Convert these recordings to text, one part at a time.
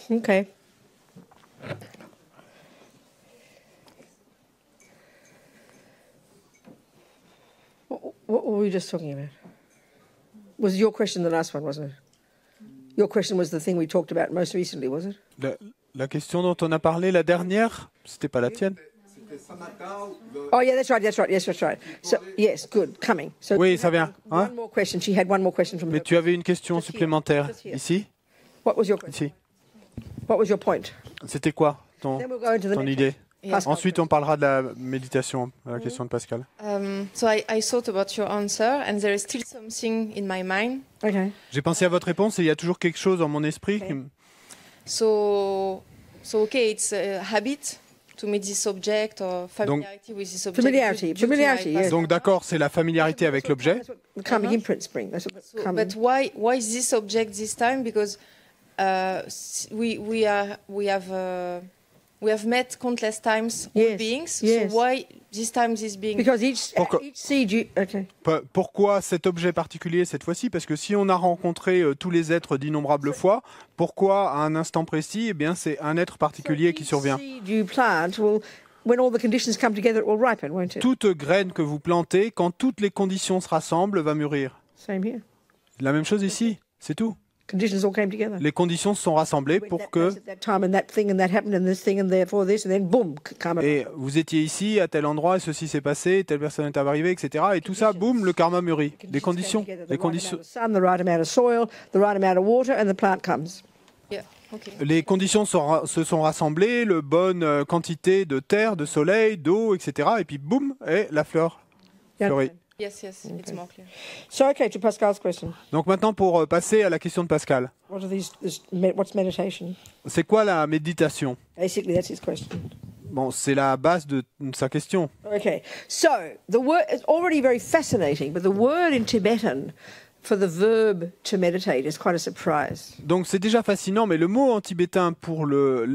Okay. What were we just talking about? Was your question the last one, wasn't it? Your question was the thing we talked about most recently, was it? La question dont on a parlé la dernière, c'était pas la tienne? Oh yeah, that's right. Yes, that's right. So yes, good, coming. So Oui, ça vient. Hein? one more question. She had one more question from Mais her. tu avais une question supplémentaire ici? What was your question? Ici. What was your point? C'était quoi ton Then we'll go into the ton next idée? one. Pascal. Ensuite, on parlera de la méditation, la question de Pascal. So I thought about your answer, and there is still something in my mind. Okay. J'ai pensé à votre réponse et il y a toujours quelque chose dans mon esprit. Okay. So okay, it's a habit to meet this object or familiarity with this object. Familiarity, due to my familiarity, past yes. Donc d'accord, c'est la familiarité avec l'objet. That's what the calming imprints bring. That's what So, calming. but why this object this time? Because we have met countless times all Yes, beings. yes. So why this time this being? Because each Pourquoi- seed you okay. Pourquoi cet objet particulier cette fois-ci? Parce que si on a rencontré tous les êtres d'innombrables fois, pourquoi à un instant précis? Eh bien, c'est un être particulier qui survient. Seed you plant will, when all the conditions come together, it will ripen, won't it? Toute graine que vous plantez, quand toutes les conditions se rassemblent, va mûrir. Same here. La même chose ici, c'est tout. Conditions all came together. Les conditions se sont rassemblées Went pour that que... place at that time and that thing and that happened and this thing and therefore this and then boom, karma. Et vous étiez ici, à tel endroit, et ceci s'est passé, telle personne est arrivée, etc. Et tout ça, boum, le karma mûrit. Les conditions. Came together, the Les right conditions. amount of sun, the right amount of soil, the right amount of water, and the plant comes. Yeah. Okay. Les conditions se sont rassemblées, la bonne quantité de terre, de soleil, d'eau, etc. Et puis boum, et la fleur You fleurit. understand? Yes, it's more clear. So okay, to Pascal's question. Donc maintenant, pour passer à la question de Pascal. What are what's meditation? C'est quoi la méditation? Basically, that's his question. Bon, c'est la base de sa question. Okay, so the word is already very fascinating, but the word in Tibetan for the verb to meditate is quite a surprise. Donc c'est déjà fascinant, mais le mot en tibétain pour le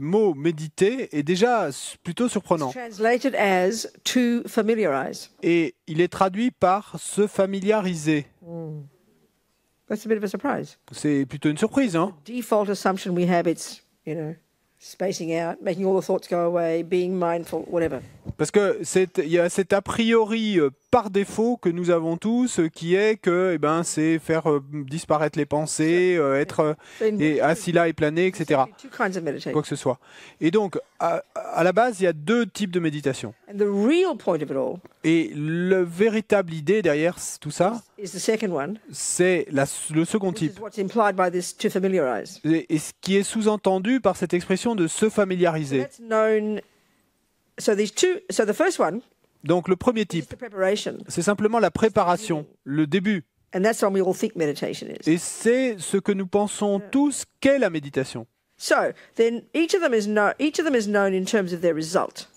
mot méditer est déjà plutôt surprenant. It's translated as to familiarize. Et il est traduit par se familiariser. That's a bit of a surprise. C'est plutôt une surprise, hein? Default assumption we have it's, spacing out, making all the thoughts go away, being mindful, whatever. Parce que il y a cet a priori par défaut que nous avons tous, qui est que c'est faire disparaître les pensées, être assis là et planer, etc. Two kinds of meditation. Quoi que ce soit. Et donc, à la base, il y a deux types de méditation. And the real point of it all Et le véritable idée derrière tout ça, is the second one, c'est le second which is type. what's implied by this to familiarize. Et ce qui est sous-entendu par cette expression de se familiariser. That's known. So the first one Donc le premier is type, the preparation, c'est simplement la préparation, le début. and that's what we all think meditation is. Et c'est ce que nous pensons tous qu'est la méditation. So then each of them is known in terms of their result.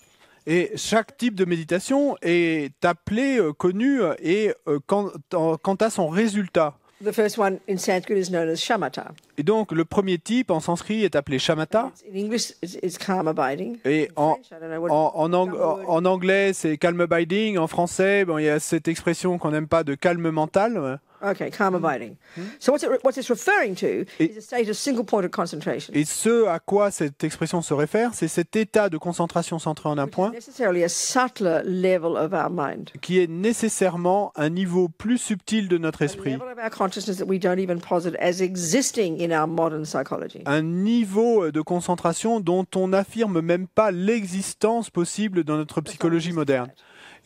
Et chaque type de méditation est appelé, connu, et quant à son résultat. The first one in Sanskrit is known as shamatha. Et donc le premier type en sanskrit est appelé shamatha. In English, it's calm abiding. Et In French, I don't know what en anglais, c'est calm abiding. En français, il y a cette expression qu'on n'aime pas de calme mental. Okay, calm abiding. So what's it's referring to is a state of single-pointed concentration. Et ce à quoi cette expression se réfère, c'est cet état de concentration centré en un point Necessarily a subtler level of our mind. qui est nécessairement un niveau plus subtil de notre A esprit. level of our consciousness that we don't even posit as existing in our modern psychology. Un niveau de concentration dont on n'affirme même pas l'existence possible dans notre psychologie moderne.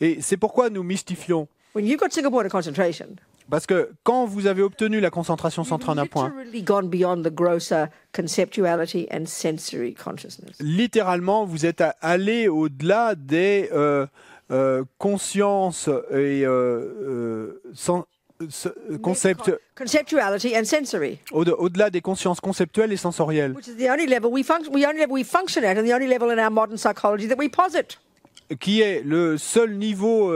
Et c'est pourquoi nous mystifions. When you've got single-pointed concentration, Parce que quand vous avez obtenu la concentration centrée en un point, literally gone beyond the grosser conceptuality and sensory consciousness. littéralement, vous êtes allé au-delà des consciences et Conceptuality and sensory, au-delà des consciences conceptuelles et sensorielles, which is the only level we function at, and the only level in our modern psychology that we posit. qui est le seul niveau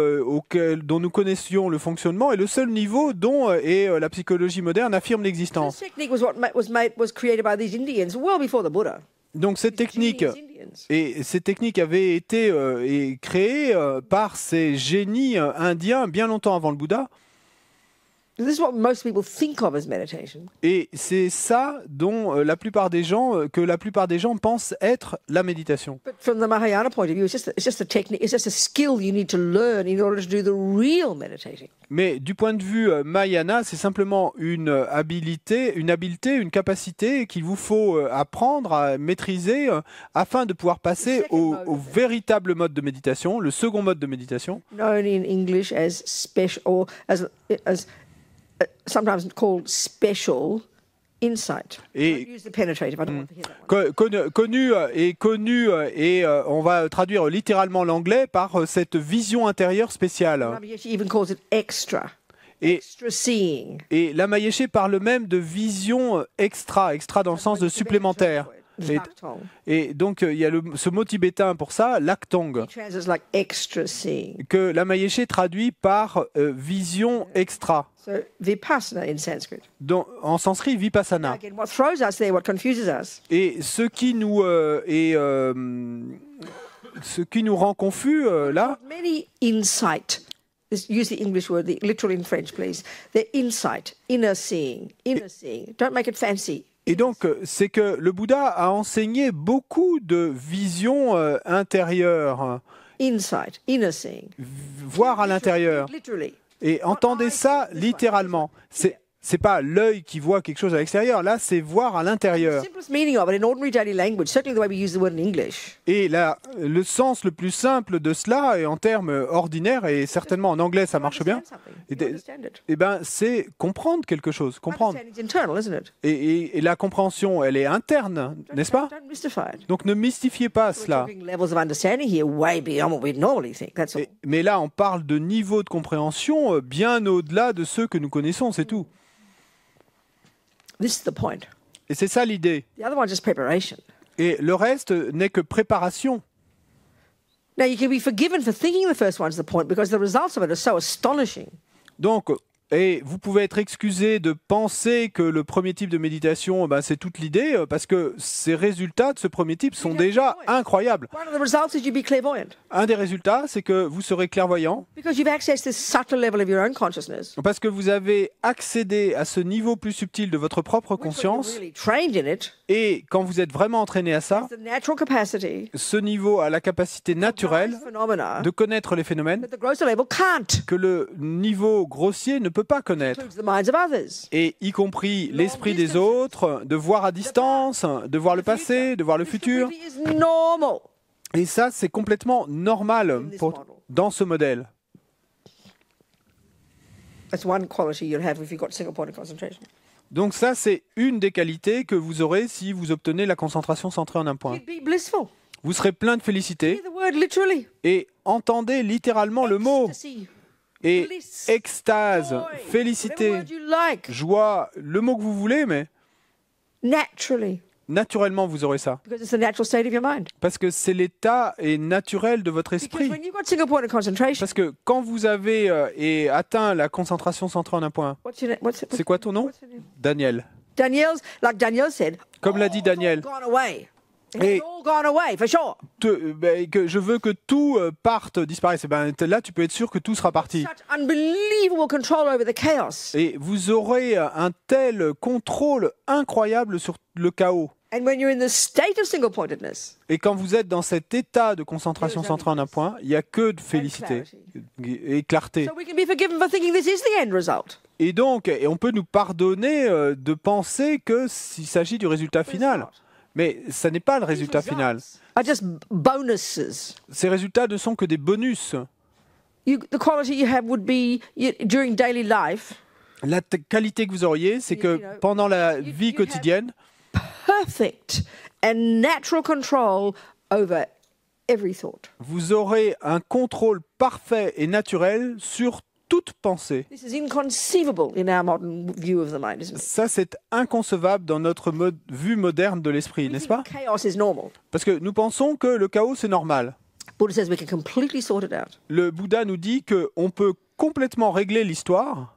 dont nous connaissions le fonctionnement et le seul niveau dont la psychologie moderne affirme This l'existence. technique was created by these Indians well before the Buddha. Donc cette technique, Genius Indians. cette technique avait été créée par ces génies indiens bien longtemps avant le Bouddha. This is what most people think of as meditation. Et c'est ça dont la plupart des gens pensent être la méditation. But from the Mahayana point of view, it's just a technique, it's just a skill you need to learn in order to do the real meditating. Mais du point de vue Mahayana, c'est simplement une habileté, une capacité qu'il vous faut apprendre à maîtriser afin de pouvoir passer au véritable mode de méditation, le second mode de méditation. Known in English as special, or as sometimes called special insight. Et Don't use the penetrative. I don't want to hear that one. connu et on va traduire littéralement l'anglais par cette vision intérieure spéciale. Mahayana even calls it extra. Et, Extra seeing. et la Mayeshe parle même de vision extra dans le sens de supplémentaire. Et donc il y a ce mot tibétain pour ça, l'aktong, It translates like extra seeing. que la Mayeshe traduit par vision extra. So vipassana in Sanskrit. En sanskrit, vipassana. Again, what throws us there, what confuses us, Et ce qui nous rend confus là, many insight. Use the English word, the literal in French, please. The insight, inner seeing, inner seeing. Don't make it fancy. et donc c'est que le Bouddha a enseigné beaucoup de visions intérieures, Insight, inner seeing. voir à l'intérieur. Literally. Et entendez ça littéralement. C'est pas l'œil qui voit quelque chose à l'extérieur, là c'est voir à l'intérieur. Simplest meaning of it in ordinary daily language, certainly the way we use the word in English. Et là, le sens le plus simple de cela, et en termes ordinaires, et certainement en anglais ça marche bien, c'est comprendre quelque chose, comprendre. Understanding's internal, isn't it? Et la compréhension, elle est interne, n'est-ce pas? Don't mystify it. Donc ne mystifiez pas We're cela. talking levels of understanding here way beyond what we normally think. That's all. Mais là, on parle de niveau de compréhension bien au-delà de ceux que nous connaissons, c'est tout. This is the point. Et c'est ça l'idée. The other one's just preparation. Et le reste n'est que préparation. Now, you can be forgiven for thinking the first one's the point because the results of it are so astonishing. Donc, et vous pouvez être excusé de penser que le premier type de méditation, c'est toute l'idée, parce que ces résultats de ce premier type sont déjà incroyables. One of the results is you be clairvoyant Un des résultats, c'est que vous serez clairvoyant, because you've accessed this subtle level of your own consciousness. parce que vous avez accédé à ce niveau plus subtil de votre propre When you're conscience, really trained in it, et quand vous êtes vraiment entraîné à ça, the natural capacity, ce niveau a la capacité naturelle phenomena de connaître les phénomènes that the grosser level can't, que le niveau grossier ne peut pas connaître. includes the minds of others. Et y compris l'esprit des autres, de voir à distance, de voir le passé, de voir le futur. This really is normal. Et ça, c'est complètement normal dans ce modèle. That's one quality you'll have if you've got single point of concentration. Donc ça, c'est une des qualités que vous aurez si vous obtenez la concentration centrée en un point. You'd be blissful. Vous serez plein de félicité Hear the word literally. et entendez littéralement le mot. Ecstasy, Et bliss, extase, joy, whatever félicité, word you like. joie, le mot que vous voulez, mais Naturally, naturellement vous aurez ça. because it's the natural state of your mind. Parce que c'est l'état et naturel de votre Because esprit. when you've got single point of concentration, Parce que quand vous avez atteint la concentration centrée en un point, c'est quoi ton nom? what's your name? Daniel. Like Daniel said, Comme l'a dit Daniel, gone away. Et- It's all gone away, for sure. que je veux que tout parte, disparaisse. Là, tu peux être sûr que tout sera parti. Such unbelievable control over the chaos. Et vous aurez un tel contrôle incroyable sur le chaos. And when you're in the state of single-pointedness, Et quand vous êtes dans cet état de concentration centrée en un point, il n'y a que de félicité et clarté. so we can be forgiven for thinking this is the end result. Et donc, on peut nous pardonner de penser qu'il s'agit du résultat final. Mais ça n'est pas le résultat final. Are just bonuses. Ces résultats ne sont que des bonus. The quality you have would be during daily life, La qualité que vous auriez, c'est que pendant la vie quotidienne, perfect and natural control over every thought. vous aurez un contrôle parfait et naturel sur toute pensée. This is inconceivable in our modern view of the mind, isn't it? Ça, c'est inconcevable dans notre vue moderne de l'esprit, n'est-ce pas? Chaos is normal. Parce que nous pensons que le chaos, c'est normal. Buddha says we can completely sort it out. Le Bouddha nous dit qu'on peut complètement régler l'histoire.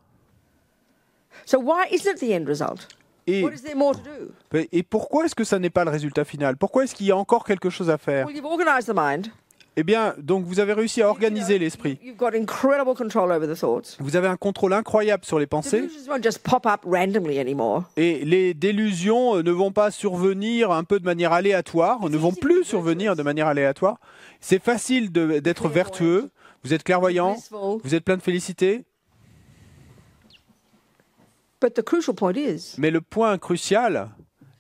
So why isn't it the end result? Et, What is there more to do? et pourquoi est-ce que ça n'est pas le résultat final? Pourquoi est-ce qu'il y a encore quelque chose à faire? Well, you've organized the mind. Eh bien, donc vous avez réussi à organiser l'esprit. You've got incredible control over the thoughts. Vous avez un contrôle incroyable sur les pensées. Delusions won't just pop up randomly anymore. Et les délusions ne vont pas survenir un peu de manière aléatoire, ne vont plus survenir de manière aléatoire. C'est facile d'être vertueux, vous êtes clairvoyant, vous êtes plein de félicité. But the crucial point is Mais le point crucial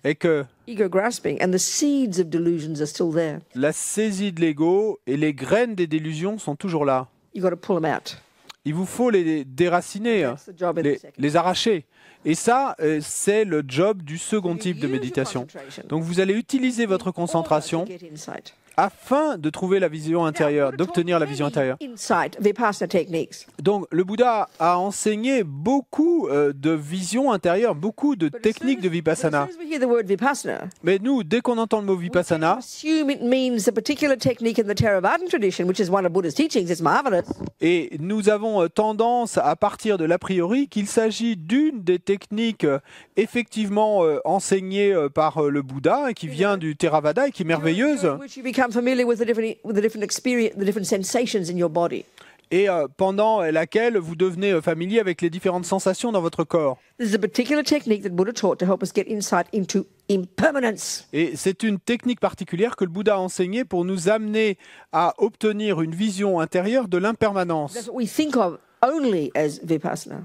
est que ego grasping and the seeds of delusions are still there. la saisie de l'ego et les graines des délusions sont toujours là. You've got to pull them out. Il vous faut les déraciner, That's the job in the second. les arracher. Et ça, c'est le job du second type de méditation. Donc vous allez utiliser votre concentration To get insight. afin de trouver la vision intérieure, d'obtenir la vision intérieure. Insight, Vipassana techniques. Donc le Bouddha a enseigné beaucoup de vision intérieure, beaucoup de techniques de As Vipassana. soon as we hear the word Vipassana, Mais nous, dès qu'on entend le mot Vipassana, assume it means a particular technique in the Theravadan tradition, which is one of Buddha's teachings. It's marvelous. et nous avons tendance à partir de l'a priori qu'il s'agit d'une des techniques effectivement enseignées par le Bouddha et qui vient du Theravada et qui est merveilleuse. During which you become familiar with the different experience, the different sensations in your body. Et pendant laquelle vous devenez familier avec les différentes sensations dans votre corps. This is a particular technique that Buddha taught to help us get insight into impermanence. Et c'est une technique particulière que le Bouddha a enseignée pour nous amener à obtenir une vision intérieure de l'impermanence. That's what we think of only as Vipassana.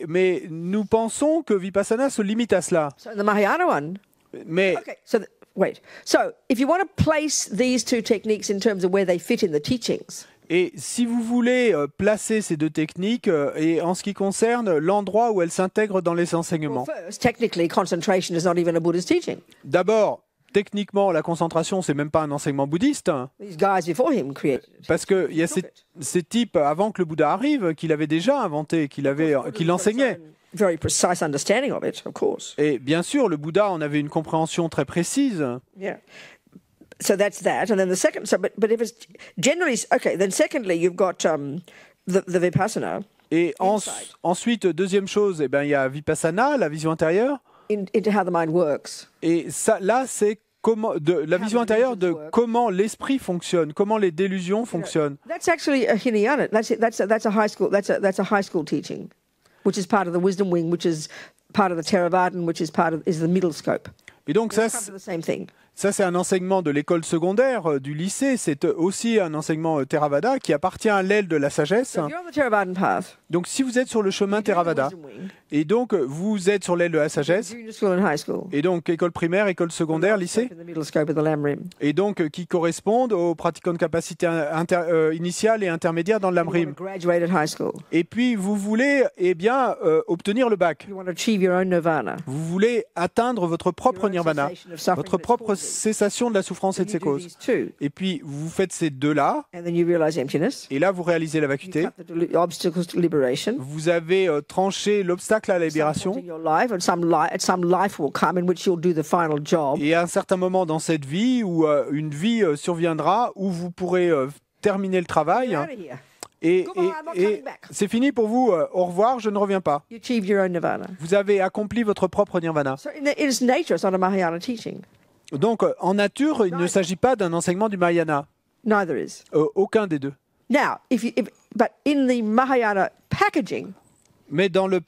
Mais nous pensons que Vipassana se limite à cela. So the Mahayana one. Mais Okay. Wait. So if you want to place these two techniques in terms of where they fit in the teachings, et si vous voulez placer ces deux techniques et en ce qui concerne l'endroit où elles s'intègrent dans les enseignements. first, technically, concentration is not even a Buddha's teaching. D'abord, techniquement, la concentration, c'est même pas un enseignement bouddhiste. These guys before him created it. Parce qu'il y a ces types, avant que le Bouddha arrive, qu'il avait déjà inventé, qu'il enseignait. Very precise understanding of it, of course. Et bien sûr, le Bouddha en avait une compréhension très précise. Yeah. So that's that, and then the second. So, but if it's generally okay, then secondly, you've got the Vipassana Et ensuite, deuxième chose, eh ben, il y a Vipassana, la vision intérieure. into how the mind works. Et ça, là, c'est la vision intérieure de comment l'esprit fonctionne, comment les délusions fonctionnent. That's actually a Hinayana. That's a high school. That's a high school teaching, which is part of the wisdom wing, which is part of the Theravadan, which is the middle scope. Et donc ça, Come to the same thing. Ça, c'est un enseignement de l'école secondaire, du lycée. C'est aussi un enseignement Theravada qui appartient à l'aile de la sagesse. So if you're on the Theravadan path, Donc, si vous êtes sur le chemin you're in the Theravada, wisdom wing, et donc vous êtes sur l'aile de la sagesse, junior school and high school, et donc école primaire, école secondaire, lycée, in the middle scope of the Lam Rim. et donc qui correspondent aux pratiquants de capacité initiale et intermédiaire dans le You want to Lamrim. graduate at high school. Et puis, vous voulez obtenir le bac. You want to achieve your own nirvana. Vous voulez atteindre votre propre Your own nirvana, cessation of suffering votre that's propre caused it. cessation de la souffrance et de You ses do causes. these two, Et puis, vous faites ces deux-là, and then you realize emptiness. et là, vous réalisez la You vacuité. cut the obstacles to liberation. Vous avez tranché l'obstacle à la Some point libération. in your life, and some life will come in which you'll do the final job. Et à un certain moment dans cette vie, où une vie surviendra, où vous pourrez terminer le travail. You're out of here. Et, Goodbye, I'm not coming back. c'est fini pour vous. Au revoir, je ne reviens pas. You achieve your own nirvana. Vous avez accompli votre propre nirvana. So in its nature, it's not a Mahayana teaching. Donc, en nature, il ne s'agit pas d'un enseignement du Mahayana. Neither is. Aucun des deux. Now, but in the Mahayana packaging, Mais dans le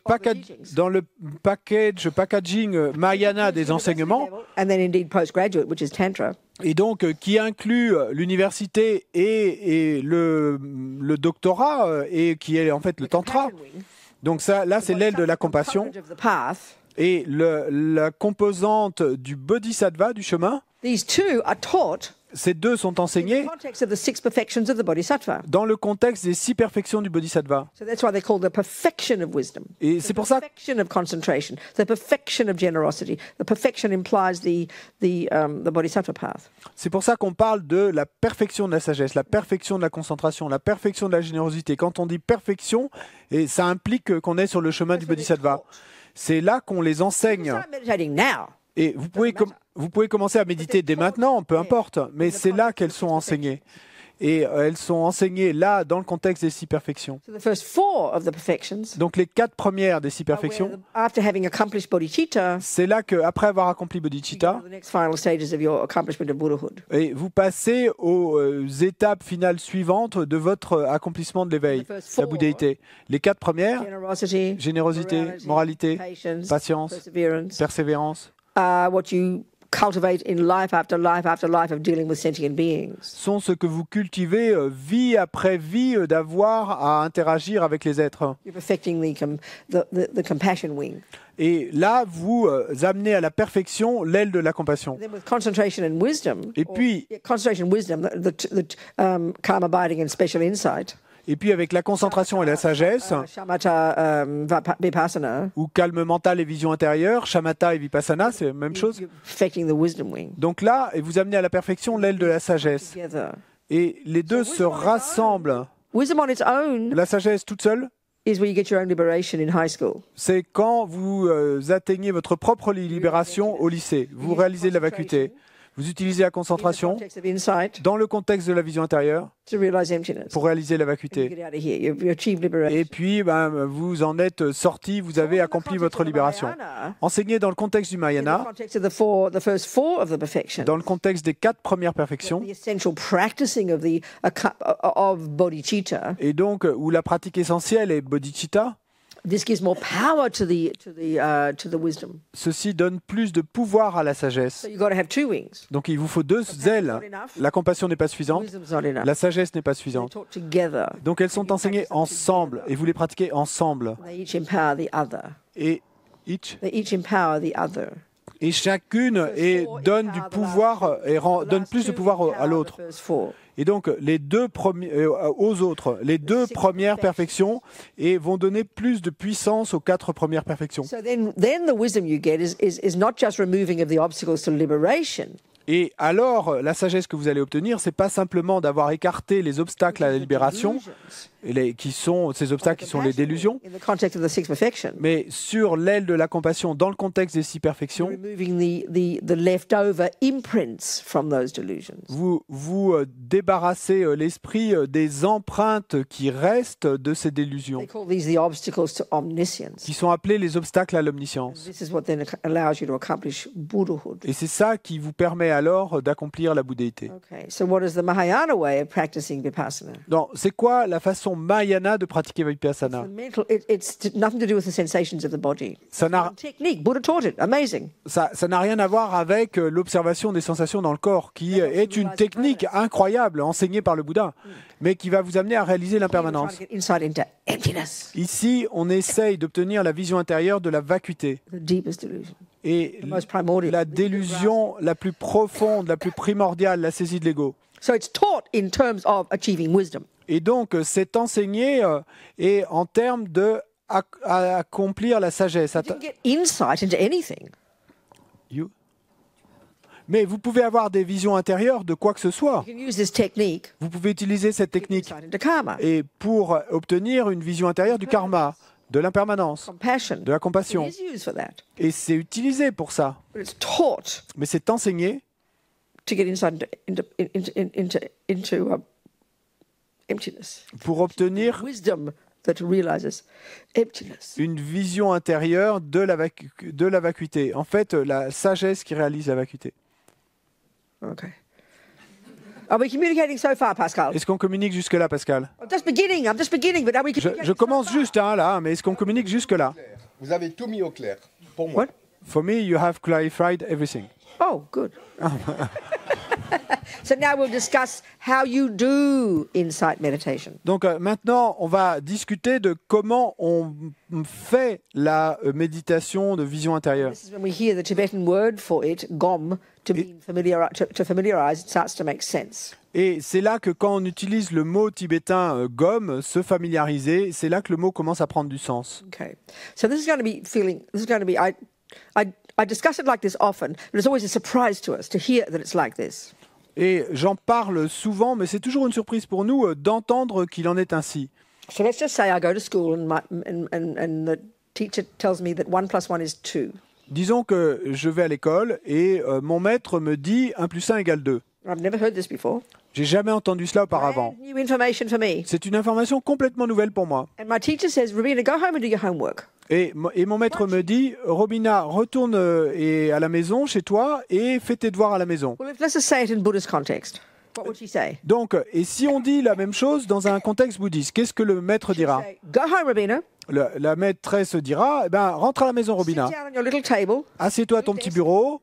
packaging Mahayana des enseignements, and then indeed postgraduate, which is Tantra, et donc qui inclut l'université et le doctorat, et qui est en fait le tantra. Donc ça, là, c'est l'aile de la compassion. of the path, Et la composante du bodhisattva, du chemin, these two are taught ces deux sont in the enseignés context of the 6 perfections of the Bodhisattva. dans le contexte des 6 perfections du bodhisattva. So that's why they're called the perfection of wisdom. Et The c'est pour ça perfection of concentration, the perfection of generosity. The perfection implies the Bodhisattva path. c'est pour ça qu'on parle de la perfection de la sagesse, la perfection de la concentration, la perfection de la générosité. Quand on dit perfection, et ça implique qu'on est sur le chemin du bodhisattva. C'est là qu'on les enseigne. Start meditating now. Et vous pouvez commencer à méditer dès maintenant, peu importe, mais c'est là qu'elles sont enseignées. Et elles sont enseignées là, dans le contexte des 6 perfections. So the first 4 of the perfections Donc les 4 premières des 6 are where, perfections, after having accomplished bodhicitta, c'est là qu'après avoir accompli you go bodhicitta, to the next final stages of your accomplishment of Buddhahood. et vous passez aux étapes finales suivantes de votre accomplissement de l'éveil, The first la 4, bouddhéité. Les 4 premières, generosity, générosité, moralité, patience, patience, perseverance, persévérance, what you cultivate in life after life after life of dealing with sentient beings. sont ce que vous cultivez vie après vie d'avoir à interagir avec les êtres. You're perfecting the compassion wing. Et là, vous amenez à la perfection l'aile de la compassion. Then with concentration and wisdom, Et puis, concentration and wisdom, calm abiding and special insight, avec la concentration et la sagesse, shamatha vipassana, ou calme mental et vision intérieure, shamatha et vipassana, c'est la même chose. you're perfecting the wisdom wing Donc là, et vous amenez à la perfection l'aile de la sagesse. together. Et les deux se rassemblent. Wisdom on its own La sagesse toute seule, is where you get your own liberation in high school. c'est quand vous atteignez votre propre libération au lycée. Vous réalisez la vacuité. Vous utilisez la In the concentration context of insight dans le contexte de la vision intérieure to realize emptiness. pour réaliser la You vacuité. get out of here. You achieve liberation. Et puis, vous en êtes sorti, vous avez accompli votre libération. Enseigné dans le contexte du In the Mahayana, context of the first 4 of the perfections, dans le contexte des 4 premières perfections, the essential practicing of bodhicitta, et donc où la pratique essentielle est bodhicitta, this gives more power to the wisdom. ceci donne plus de pouvoir à la sagesse. So you've got to have 2 wings. Donc il vous faut 2 ailes. La compassion n'est pas suffisante, Wisdom's not enough. la sagesse n'est pas They're suffisante. taught together. Donc elles sont enseignées ensemble et vous les pratiquez ensemble. They each empower the other. Et They each empower the other. chacune donne du pouvoir et donne plus de pouvoir à l'autre. The first 4. Et donc les deux aux autres, les 2 premières perfections vont donner plus de puissance aux 4 premières perfections. So then the wisdom you get is not just removing of the obstacles to liberation. Et alors, la sagesse que vous allez obtenir, c'est pas simplement d'avoir écarté les obstacles à la libération, ces obstacles qui sont les délusions, In the context of the 6 perfections. mais sur l'aile de la compassion, dans le contexte des 6 perfections, Removing the leftover imprints from those delusions. vous débarrassez l'esprit des empreintes qui restent de ces délusions, They call these the obstacles to omniscience. qui sont appelées les obstacles à l'omniscience. This is what then allows you to accomplish Buddhahood. Et c'est ça qui vous permet alors d'accomplir la bouddhéité. Okay, so what is the Mahayana way of practicing vipassana? Donc, c'est quoi la façon Mahayana de pratiquer Vipassana? The mental, it's nothing to do with the sensations of the body. Ça n'a One technique. Buddha taught it. Amazing. ça n'a rien à voir avec l'observation des sensations dans le corps, qui est une technique incroyable enseignée par le Bouddha, mais qui va vous amener à réaliser Trying l'impermanence. to get insight into emptiness, Ici, on essaye d'obtenir la vision intérieure de la vacuité. the deepest delusion, Et the most primordial. la délusion la plus profonde, la plus primordiale, la saisie de l'ego. So it's taught in terms of achieving wisdom. Et donc, c'est enseigné et en termes de accomplir la sagesse. You can get insight into anything. Mais vous pouvez avoir des visions intérieures de quoi que ce soit. You can use this technique Vous pouvez utiliser cette to get technique insight into karma, et pour obtenir une vision intérieure du karma, de l'impermanence, compassion. de la compassion. It is used for that. Et c'est utilisé pour ça. But it's taught Mais c'est enseigné to get insight into emptiness. pour obtenir Wisdom that realizes emptiness. une vision intérieure de la vacuité. En fait, la sagesse qui réalise la vacuité. Okay. Are we communicating so far, Pascal? Est-ce qu'on communique jusque-là, Pascal? I'm just beginning, but are we communicating Je commence juste là, mais est-ce qu'on communique jusque-là? Vous avez tout mis au clair, pour moi. What? For me, you have clarified everything. Oh, good. So now we'll discuss how you do insight meditation. Donc maintenant, on va discuter de comment on fait la méditation de vision intérieure. This is when we hear the Tibetan word for it, gom, to familiarize, it starts to make sense. Et c'est là que quand on utilise le mot tibétain gomme, se familiariser, c'est là que le mot commence à prendre du sens. Okay. So this is going to be, I discuss it like this often, but it's always a surprise to us to hear that it's like this. Et j'en parle souvent, mais c'est toujours une surprise pour nous d'entendre qu'il en est ainsi. So let's just say I go to school and the teacher tells me that 1 + 1 is 2. Disons que je vais à l'école et mon maître me dit 1 + 1 = 2. I've never heard this before. J'ai jamais entendu cela auparavant. Brand new information for me. C'est une information complètement nouvelle pour moi. And my teacher says, Robina, go home and do your homework. Et mon maître me dit, Robina, retourne à la maison, chez toi, et fais tes devoirs à la maison. Well, let's just say it in Buddhist context. What would she say? Donc, et si on dit la même chose dans un contexte bouddhiste, qu'est-ce que le maître dira? Say, go home, Robina. La maîtresse dira, eh ben, rentre à la maison, Robina. Sit down on your little table Assieds-toi à ton petit bureau,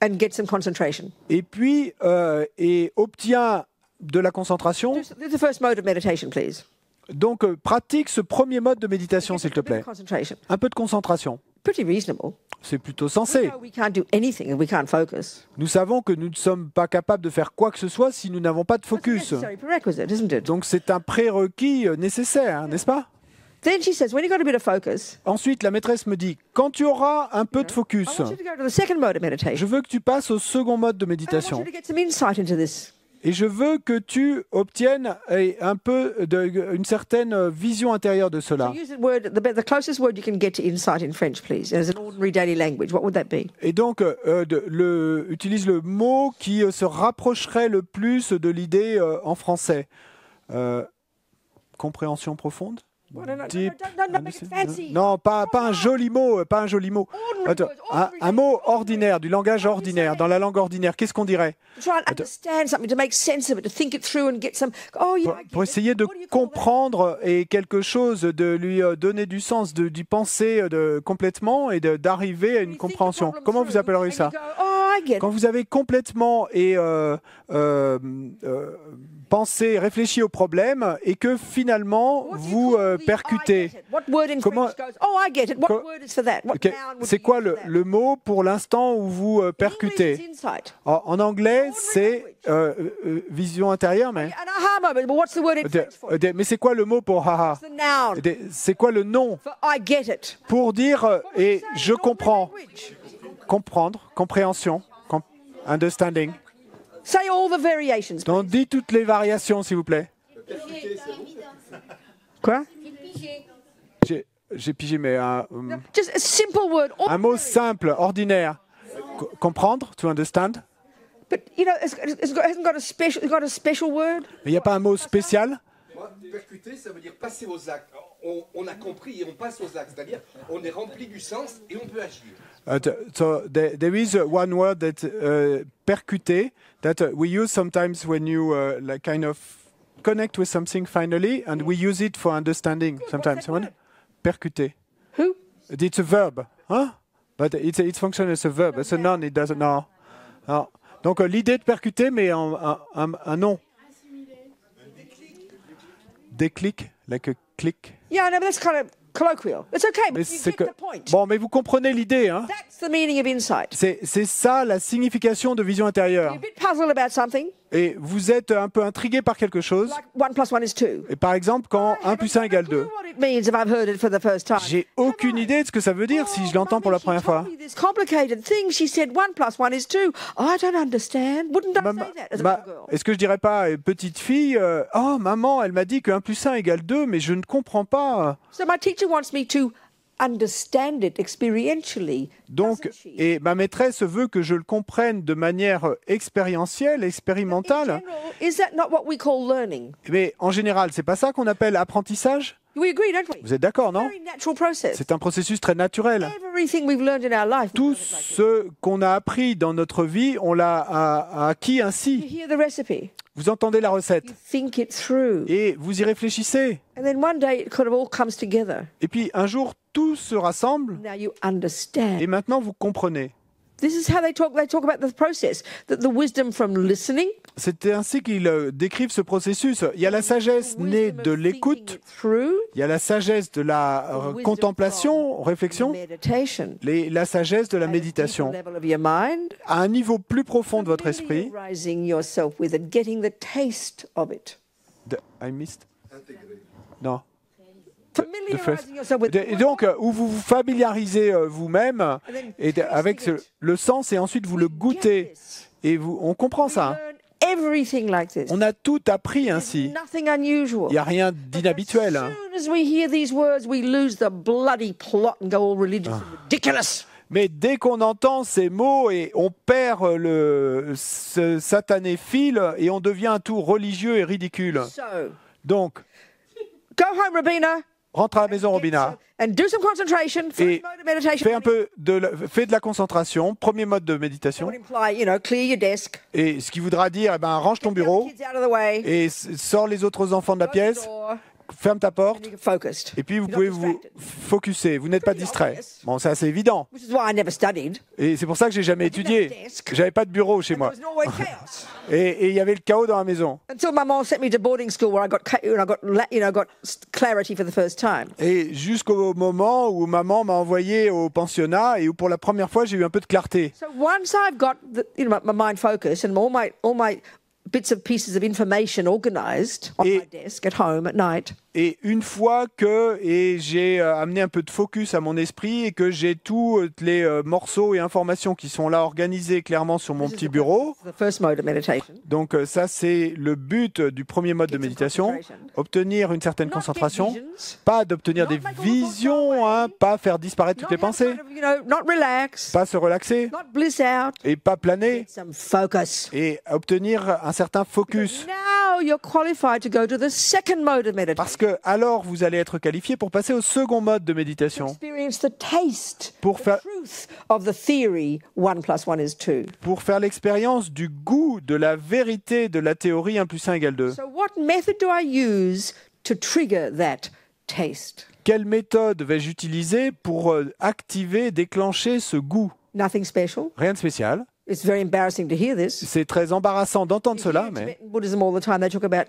and get some concentration. et puis et obtiens de la concentration. Do the first mode of meditation, please. Donc, pratique ce premier mode de méditation, s'il te plaît. Concentration. Un peu de concentration. Pretty reasonable. C'est plutôt We sensé. know we can't do anything if we can't focus. Nous savons que nous ne sommes pas capables de faire quoi que ce soit si nous n'avons pas de That's a focus. necessary prerequisite, isn't it? Donc, c'est un prérequis nécessaire, n'est-ce pas? Then she says, when you've got a bit of focus, Ensuite, la maîtresse me dit, quand tu auras un peu de I focus, want you to go to the second mode of je meditation. veux que tu passes au second mode de And I want méditation. you to get some insight into this. Et je veux que tu obtiennes un peu une certaine vision intérieure de cela. So use the closest word you can get to insight in French, please, as an ordinary daily language. What would that be? Et donc, utilise le mot qui se rapprocherait le plus de l'idée en français. Compréhension profonde? Well, no, Deep don't make it fancy. Non, pas un joli mot, pas un joli mot. Attends, un mot ordinaire, du langage ordinaire, dans la langue ordinaire. Qu'est-ce qu'on dirait? To try and understand something, to make sense of it, to think it through and get some. Oh yeah. I get Pour it. essayer de What do you call that? comprendre et quelque chose, de lui donner du sens, d'y penser complètement et d'arriver à You une think the compréhension. problem Comment vous through appelleriez and ça? you go, oh, I get it. Quand vous avez complètement pensé, réfléchi au problème et que finalement What do you vous call the I percutez. get it? What word in Comment- French goes, oh, I get it. What Co- word is for that? What Ok, noun would c'est be quoi used for that? le mot pour l'instant où vous In English, percutez? it's insight. En anglais, c'est vision intérieure, mais... An aha moment, but what's the word in French for it? Mais c'est quoi le mot pour haha? It's the noun C'est quoi le nom for I get it. pour dire et Say je in ordinary comprends? language. Comprendre, compréhension, understanding. Say all the variations. Donc, dis toutes les variations, s'il vous plaît. Quoi? J'ai pigé, mais Just a simple word. un mot simple, ordinaire. Comprendre, to understand. But you know, hasn't got a special word. Il n'y a pas un mot spécial. Moi, percuter, ça veut dire passer aux actes. On a compris et on passe aux actes. C'est-à-dire, on est rempli du sens et on peut agir. So there is one word that percuter that we use sometimes when you like kind of connect with something finally, and we use it for understanding sometimes. that word? Percuter. Who? It's a verb, huh? But it functions as a verb. As a noun, it doesn't. No. No. Donc l'idée de percuter, mais un nom. Déclic, like a click. Yeah, no, but that's kind of colloquial. It's okay, Mais but you c'est get que the point. bon, mais vous comprenez l'idée, hein? That's the meaning of insight. C'est ça la signification de vision intérieure. You're a bit puzzled about something, Et vous êtes un peu intrigué par quelque chose. like 1 + 1 is 2. Et par exemple, quand 1 plus 1 égale 2. What it means if I've heard it for the first time. J'ai aucune idée de ce que ça veut dire si je l'entends pour la première fois. This complicated thing. She said 1 + 1 is 2. I don't understand. Wouldn't I say that as a little girl? Est-ce que je dirais pas, petite fille, oh maman, elle m'a dit que 1 plus 1 égale 2, mais je ne comprends pas. So my teacher wants me to understand it experientially. Donc, doesn't she? et ma maîtresse veut que je le comprenne de manière expérientielle, In expérimentale. general, is that not what we call learning? Mais en général, c'est pas ça qu'on appelle apprentissage. We agree, don't we? Vous êtes d'accord, non? Very natural process. C'est un processus très naturel. Everything we've learned in our life. Tout ce qu'on a appris dans notre vie, on l'a acquis You ainsi. hear the recipe. Vous entendez la recette You think it through. et vous y réfléchissez. And then one day it kind of all comes together. Et puis un jour, tout se rassemble Now you understand. et maintenant vous comprenez. This is how they talk about the process. That the wisdom from listening, C'est ainsi qu'ils décrivent ce processus. Il y a la sagesse née wisdom de of thinking l'écoute, it through, il y a la sagesse de la wisdom contemplation, from réflexion, meditation. la sagesse de la At a méditation. deeper level of your mind, À un niveau plus profond de votre esprit. familiarizing yourself with it, getting the taste of it. I missed? Non. Familiarizing yourself with Et donc, où vous vous familiarisez vous-même avec le sens et ensuite vous le goûtez. Et on comprend ça. learn everything like this. On a tout appris ainsi. Nothing unusual. Il n'y a rien d'inhabituel. As soon as we hear these words, we lose the bloody plot and go all religious and ridiculous. Mais dès qu'on entend ces mots, et on perd ce satané fil et on devient un tout religieux et ridicule. So, Donc, go home, Robina. rentre à la maison, Robina, And do some concentration. First et mode of meditation. fais de la concentration, premier mode de méditation, Would imply, clear your desk. et ce qui voudra dire, range ton bureau, Kids out of the way. et sors les autres enfants de la Close the pièce, door, ferme ta and porte, you're focused. et puis vous You're pouvez not vous distracted. focuser, vous n'êtes pas distrait. Bon, c'est assez évident, Which is why I never studied. et c'est pour ça que j'ai jamais étudié. J'avais pas de bureau chez moi, There was always chaos. et il y avait le chaos dans la maison. Until my mom sent me to boarding school where I got clarity for the first time. Et jusqu'au moment où maman m'a envoyé au pensionnat et où pour la première fois j'ai eu un peu de clarté. So once I've got my mind focused and all my bits of pieces of information organised on my desk at home at night, Et une fois que j'ai amené un peu de focus à mon esprit et que j'ai tous les morceaux et informations qui sont là organisés clairement sur mon this is petit the bureau, purpose of the first mode of meditation. donc ça c'est le but du premier mode de Get some méditation, concentration. obtenir une certaine Not concentration, get visions, pas d'obtenir not des make all the thoughts go visions, away, pas faire disparaître toutes les not have pensées, kind of, not relax, pas se relaxer not bliss out, et pas planer get some focus. et obtenir un certain focus. Now you're qualified to go to the second mode of meditation. Parce que alors vous allez être qualifié pour passer au second mode de méditation, Experience the taste, Pour the faire- truth of the theory 1 + 1 is 2. pour faire l'expérience du goût, de la vérité de la théorie 1 + 1 = 2. So what method do I use to trigger that taste? Quelle méthode vais-je utiliser pour activer, déclencher ce goût? Nothing special. Rien de spécial. It's very embarrassing to hear this. C'est très embarrassant d'entendre cela, In mais... Tibetan Buddhism all the time, they talk about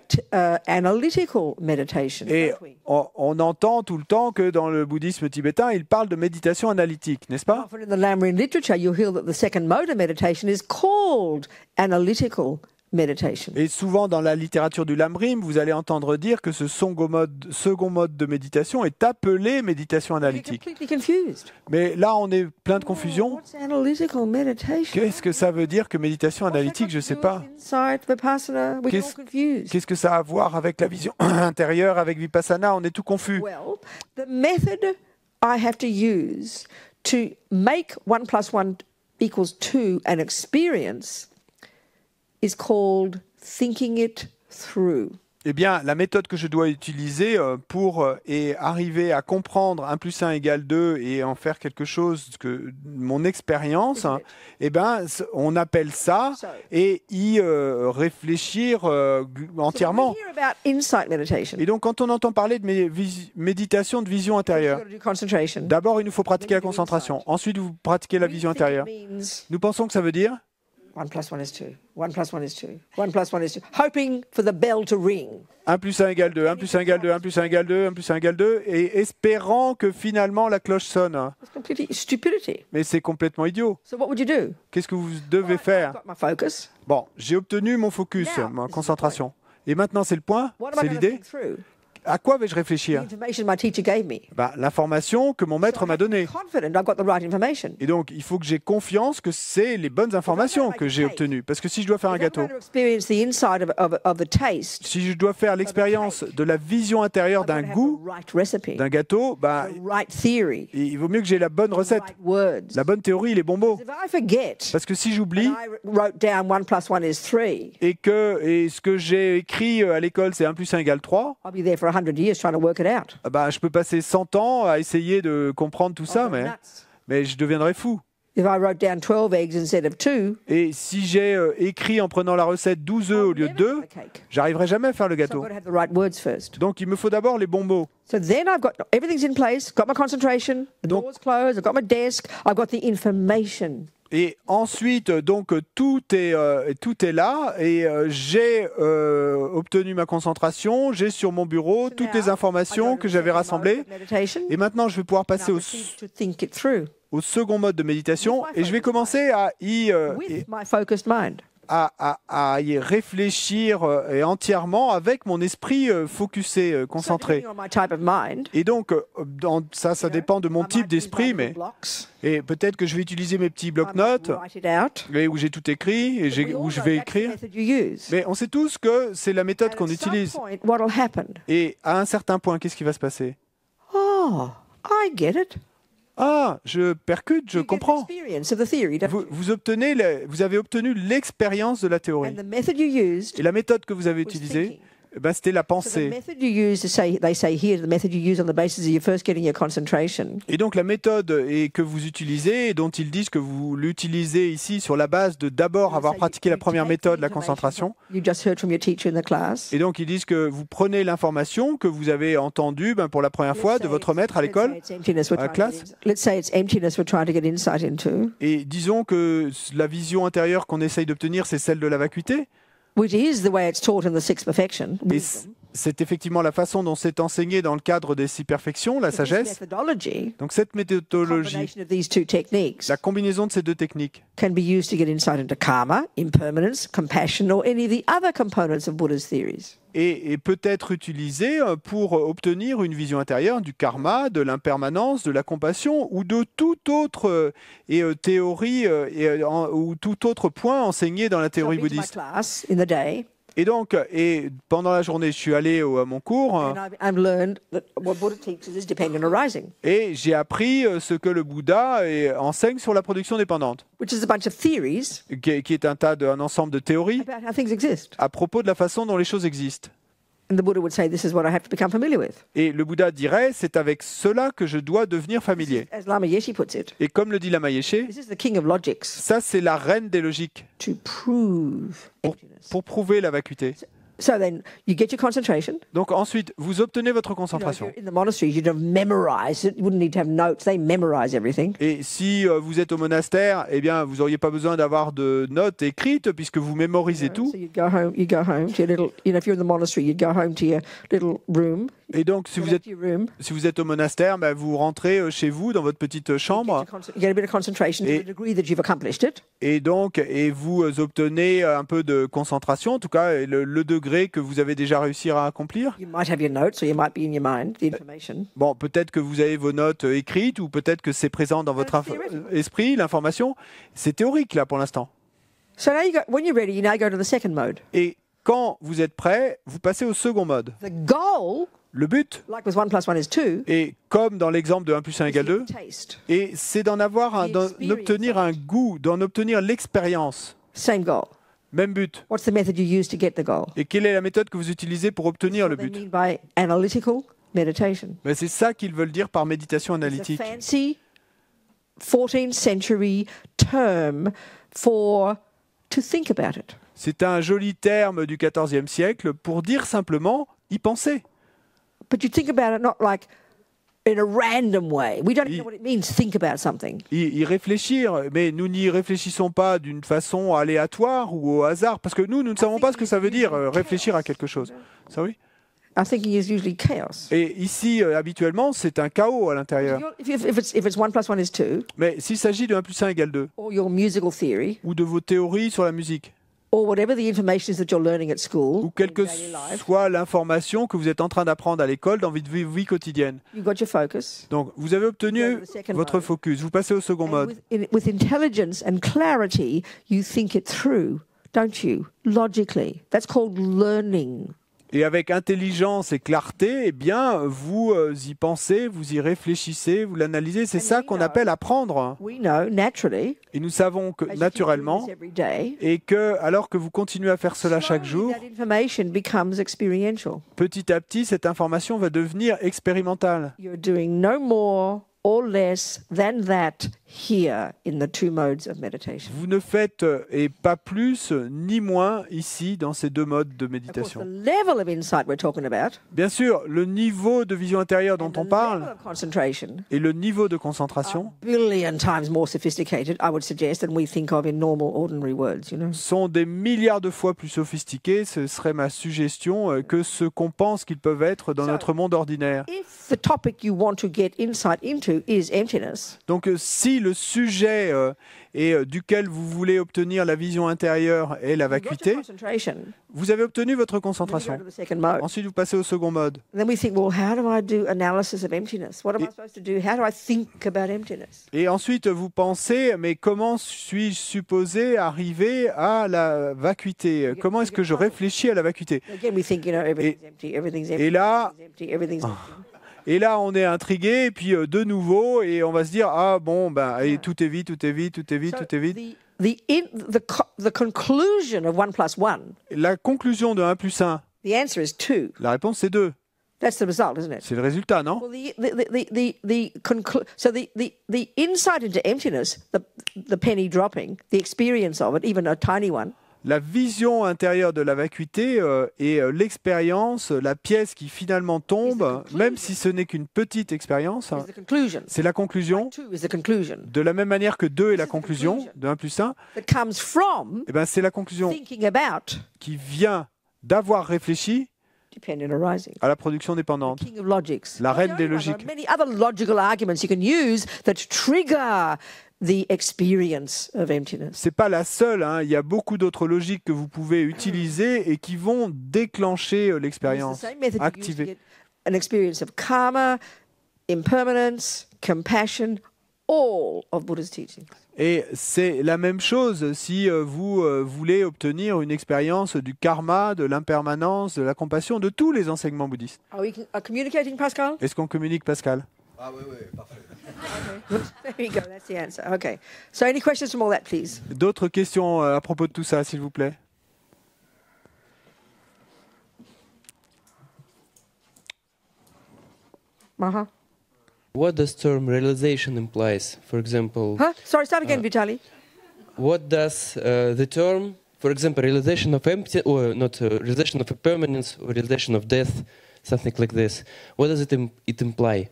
analytical meditation. Et don't we? on entend tout le temps que dans le bouddhisme tibétain, il parle de méditation analytique, n'est-ce pas? Often in the Lamrim literature, you'll hear that the second mode of meditation is called analytical meditation. Et souvent dans la littérature du Lamrim, vous allez entendre dire que ce second mode de méditation est appelé méditation You're analytique. completely confused. Mais là, on est plein de confusion. What's analytical meditation? Qu'est-ce que ça veut dire que méditation analytique? Je ne sais pas. Insight, Vipassana, we're all Qu'est-ce- confused. Qu'est-ce que ça a à voir avec la vision intérieure, avec Vipassana? On est tout confus. Well, the method I have to use to make 1 + 1 = 2 an experience is called thinking it through. Eh bien, la méthode que je dois utiliser pour arriver à comprendre 1 + 1 = 2 et en faire quelque chose que mon expérience, hein, eh ben, on appelle ça et y réfléchir entièrement. So when we hear about insight meditation, Et donc, quand on entend parler de méditation de vision you've intérieure, got to do concentration. d'abord, il nous faut pratiquer la concentration. Ensuite, vous pratiquez la We vision think it intérieure. means Nous pensons que ça veut dire 1 + 1 is 2. 1 + 1 is 2. 1 + 1 is 2. Hoping for the bell to ring. 1 + 1 = 2, 1 + 1 = 2, 1 + 1 = 2, 1 + 1 = 2, et espérant que finalement la cloche sonne. It's completely stupidity. Mais c'est complètement idiot. So what would you do? Qu'est-ce que vous devez I've faire? got my focus. Bon, j'ai obtenu mon focus, Now, ma this is the concentration. Et maintenant, c'est le point, What am I c'est going to l'idée. think through? À quoi vais-je The réfléchir? information my teacher gave me. L'information que mon maître m'a donnée. Confident I've got the right information. Et donc, il faut que j'ai confiance que c'est les bonnes informations que j'ai obtenues. Parce que si je dois faire un If I'm gâteau, going to experience the inside of the taste, si je dois faire l'expérience de la vision intérieure I've got d'un to have goût, the right recipe, d'un gâteau, the right theory, il vaut mieux que j'ai la bonne the recette, right words. la bonne théorie, les bons mots. If I forget, Parce que si j'oublie and I wrote down 1 + 1 is 3, et ce que j'ai écrit à l'école, c'est 1 + 1 = 3, I'll be there for 100 years trying to work it out. je peux passer 100 ans à essayer de comprendre tout ça, I'll go nuts. mais je deviendrai fou. If I wrote down 12 eggs instead of 2, Et si j'ai écrit en prenant la recette 12 œufs au lieu de 2, the cake. j'arriverai jamais à faire le So I've gâteau. got to have the right words first. Donc il me faut d'abord les bons mots. So then I've got everything's in place, got my concentration, the Donc- door's closed, I've got my desk, I've got the information. Et ensuite, donc tout est là et j'ai obtenu ma concentration, j'ai sur mon bureau So toutes now, les informations I go to que the j'avais second mode rassemblées. of meditation, Et maintenant, je vais pouvoir and passer I au proceed to think it through second mode de méditation With my et je vais focused commencer with my focused mind. à y réfléchir et entièrement avec mon esprit focusé, So concentré. depending on my type of mind, Et donc, ça dépend de mon I type might use my d'esprit, little mais blocks. et peut-être que je vais utiliser mes petits I might blocs-notes write it out. et où j'ai tout écrit et We all où je know vais that's the écrire. method you use. Mais on sait tous que c'est la méthode And qu'on at some utilise. point, what will happen? Et à un certain point, qu'est-ce qui va se passer? Oh, I get it. Ah, je percute, je You get comprends. experience of the theory, don't you? Vous avez obtenu l'expérience de la théorie. And the method you used Et la méthode que vous avez was utilisée, thinking. c'était la So the pensée. method you use to say, they say here, the method you use on the basis of you first getting your concentration. Et donc la méthode que vous utilisez, et dont ils disent que vous l'utilisez ici sur la base de d'abord avoir pratiqué la première méthode, la concentration. You just heard from your teacher in the class. Et donc ils disent que vous prenez l'information que vous avez entendue pour la première fois de votre maître à l'école, à la classe. Let's say it's emptiness we're trying to get insight into, Et disons que la vision intérieure qu'on essaye d'obtenir, c'est celle de la vacuité. which is the way it's taught in the sixth perfection. Et wisdom. c'est effectivement la façon dont c'est enseigné dans le cadre des six perfections, la This sagesse. methodology, Donc cette méthodologie, combination of these two techniques, la combinaison de ces deux techniques, can be used to get insight into karma, impermanence, compassion, or any of the other components of Buddha's theories. et peut être utilisée pour obtenir une vision intérieure du karma, de l'impermanence, de la compassion ou de toute autre théorie ou tout autre point enseigné dans la So I've théorie been to my bouddhiste. class in the day, Et donc, pendant la journée, je suis allé à mon cours and I've learned that what Buddha teaches is dependent arising, et j'ai appris ce que le Bouddha enseigne sur la production dépendante, which is a bunch of theories qui est un ensemble de théories about how things exist. à propos de la façon dont les choses existent. And the Buddha would say, this is what I have to become familiar with. Et le Bouddha dirait, c'est avec cela que je dois devenir familier. As Lama Yeshe puts it, Et comme le dit Lama Yeshe, this is the king of logics ça c'est la reine des logiques to prove emptiness. pour prouver la vacuité. So then you get your concentration. Donc ensuite, vous obtenez votre You know, if concentration. you're in the monastery, you'd have memorized it. You wouldn't need to have notes. They memorize everything. Et si vous êtes au monastère, eh bien, vous n'auriez pas besoin d'avoir de notes écrites puisque vous mémorisez tout. So you'd go home to your little, you know, if you're in the monastery, you'd go home to your little room. Et donc, si Go vous back êtes, to your room. si vous êtes au monastère, ben, vous rentrez chez vous dans votre petite chambre You get a bit of concentration to Et- the degree that you've accomplished it. et vous obtenez un peu de concentration, en tout cas le degré que vous avez déjà réussi à accomplir. You might have your notes, or you might be in your mind, the information. Bon, peut-être que vous avez vos notes écrites ou peut-être que c'est présent dans votre esprit, l'information. C'est théorique là pour l'instant. So now when you're ready, you now go to the second mode. Et quand vous êtes prêt, vous passez au second mode. The goal, Le but, like with 1 + 1 is 2, et comme dans l'exemple de 1 + 1 = 2, taste. et c'est d'en obtenir un goût, d'en obtenir l'expérience. Same goal. Même but. What's the method you use to get the goal? Et quelle est la méthode que vous utilisez pour obtenir le What they but? mean by analytical meditation. Ben, c'est ça qu'ils veulent dire par méditation It's a analytique. fancy 14th century term to think about it. C'est un joli terme du XIVe siècle pour dire simplement y penser. But you think about it not like in a random way. We don't even know what it means to think about something. Y réfléchir, mais nous n'y réfléchissons pas d'une façon aléatoire ou au hasard, parce que nous ne savons pas ce que ça veut dire réfléchir à quelque chose. Ça oui. Our thinking is usually chaos. Et ici, habituellement, c'est un chaos à l'intérieur. If it's 1 + 1 is 2, Mais s'il s'agit de 1 + 1 = 2, or your musical theory, ou de vos théories sur la musique, or whatever the information is that you're learning at school, ou quelle que soit l'information que vous êtes en train d'apprendre à l'école dans votre vie quotidienne. you've got your focus. Donc, vous avez obtenu votre focus, vous passez au second And mode. with intelligence and clarity, you think it through, don't you? Logically. That's called learning. Et avec intelligence et clarté, eh bien, vous y pensez, vous y réfléchissez, vous l'analysez. C'est ça qu'on appelle apprendre. We know naturally, Et nous savons que as you keep doing naturellement, this every day, et que alors que vous continuez à faire cela chaque jour, that information becomes experiential. petit à petit, cette information va devenir expérimentale. You're doing no more or less than that here in the two modes of meditation. Vous ne faites et pas plus ni moins ici dans ces deux modes de Of course, the méditation. level of insight we're talking about, Bien sûr, le niveau de vision intérieure dont and on the parle level of concentration, et le niveau de concentration billion times more sophisticated, I would suggest, than we think of in normal, ordinary words, you know. sont des milliards de fois plus sophistiqués, ce serait ma suggestion, que ce qu'on pense qu'ils peuvent être dans notre monde ordinaire. If the topic you want to get insight into is emptiness, Donc si le sujet duquel vous voulez obtenir la vision intérieure est la you've got vacuité, your concentration, vous avez obtenu votre then you go concentration. to the second mode. Ensuite, vous passez au second mode. Then we think, well, how do I do analysis of emptiness? What am I supposed to do? How do I think about emptiness? Et ensuite, vous pensez, mais comment suis-je supposé arriver à la vacuité? Comment est-ce que je réfléchis à la vacuité? Again, we think, you know, everything's empty, everything's empty, Et là, everything's empty, everything's empty. Et là, on est intrigué, et puis de nouveau, et on va se dire, ah bon, ben, et tout est vide, tout est vide, tout est vide, So tout est vide. the conclusion of 1 plus 1, La conclusion de 1 plus 1, the answer is 2. la réponse c'est 2. That's the result, isn't it? C'est le résultat, non? Well, the insight into emptiness, the penny dropping, the experience of it, even a tiny one, La vision intérieure de la vacuité et l'expérience, la pièce qui finalement tombe, même si ce n'est qu'une petite expérience, is the conclusion. c'est la conclusion. 2 is the conclusion. De la même manière que 2 est la conclusion de 1 plus 1, That comes from eh ben c'est la conclusion thinking about qui vient d'avoir réfléchi dependent arising. à la production dépendante. King of logics. La reine des There are logiques. many other logical arguments you can use that trigger the experience of emptiness. C'est pas la seule, hein. Il y a beaucoup d'autres logiques que vous pouvez utiliser et qui vont déclencher It's the l'expérience, same method you use to activer. get an experience of karma, impermanence, compassion, all of Buddha's teachings. Et c'est la même chose si vous voulez obtenir une expérience du karma, de l'impermanence, de la compassion, de tous les enseignements bouddhistes. Are we communicating, Pascal? Est-ce qu'on communique, Pascal? Ah oui, oui, parfait. There you go. That's the answer. Okay. So, any questions from all that, please? D'autres questions à propos de tout ça, s'il vous plaît? Uh-huh. What does term realization implies? For example, Huh? Sorry, start again, Vitali. what does the term, for example, realization of empty, or not realization of impermanence, or realization of death, something like this? What does it imply?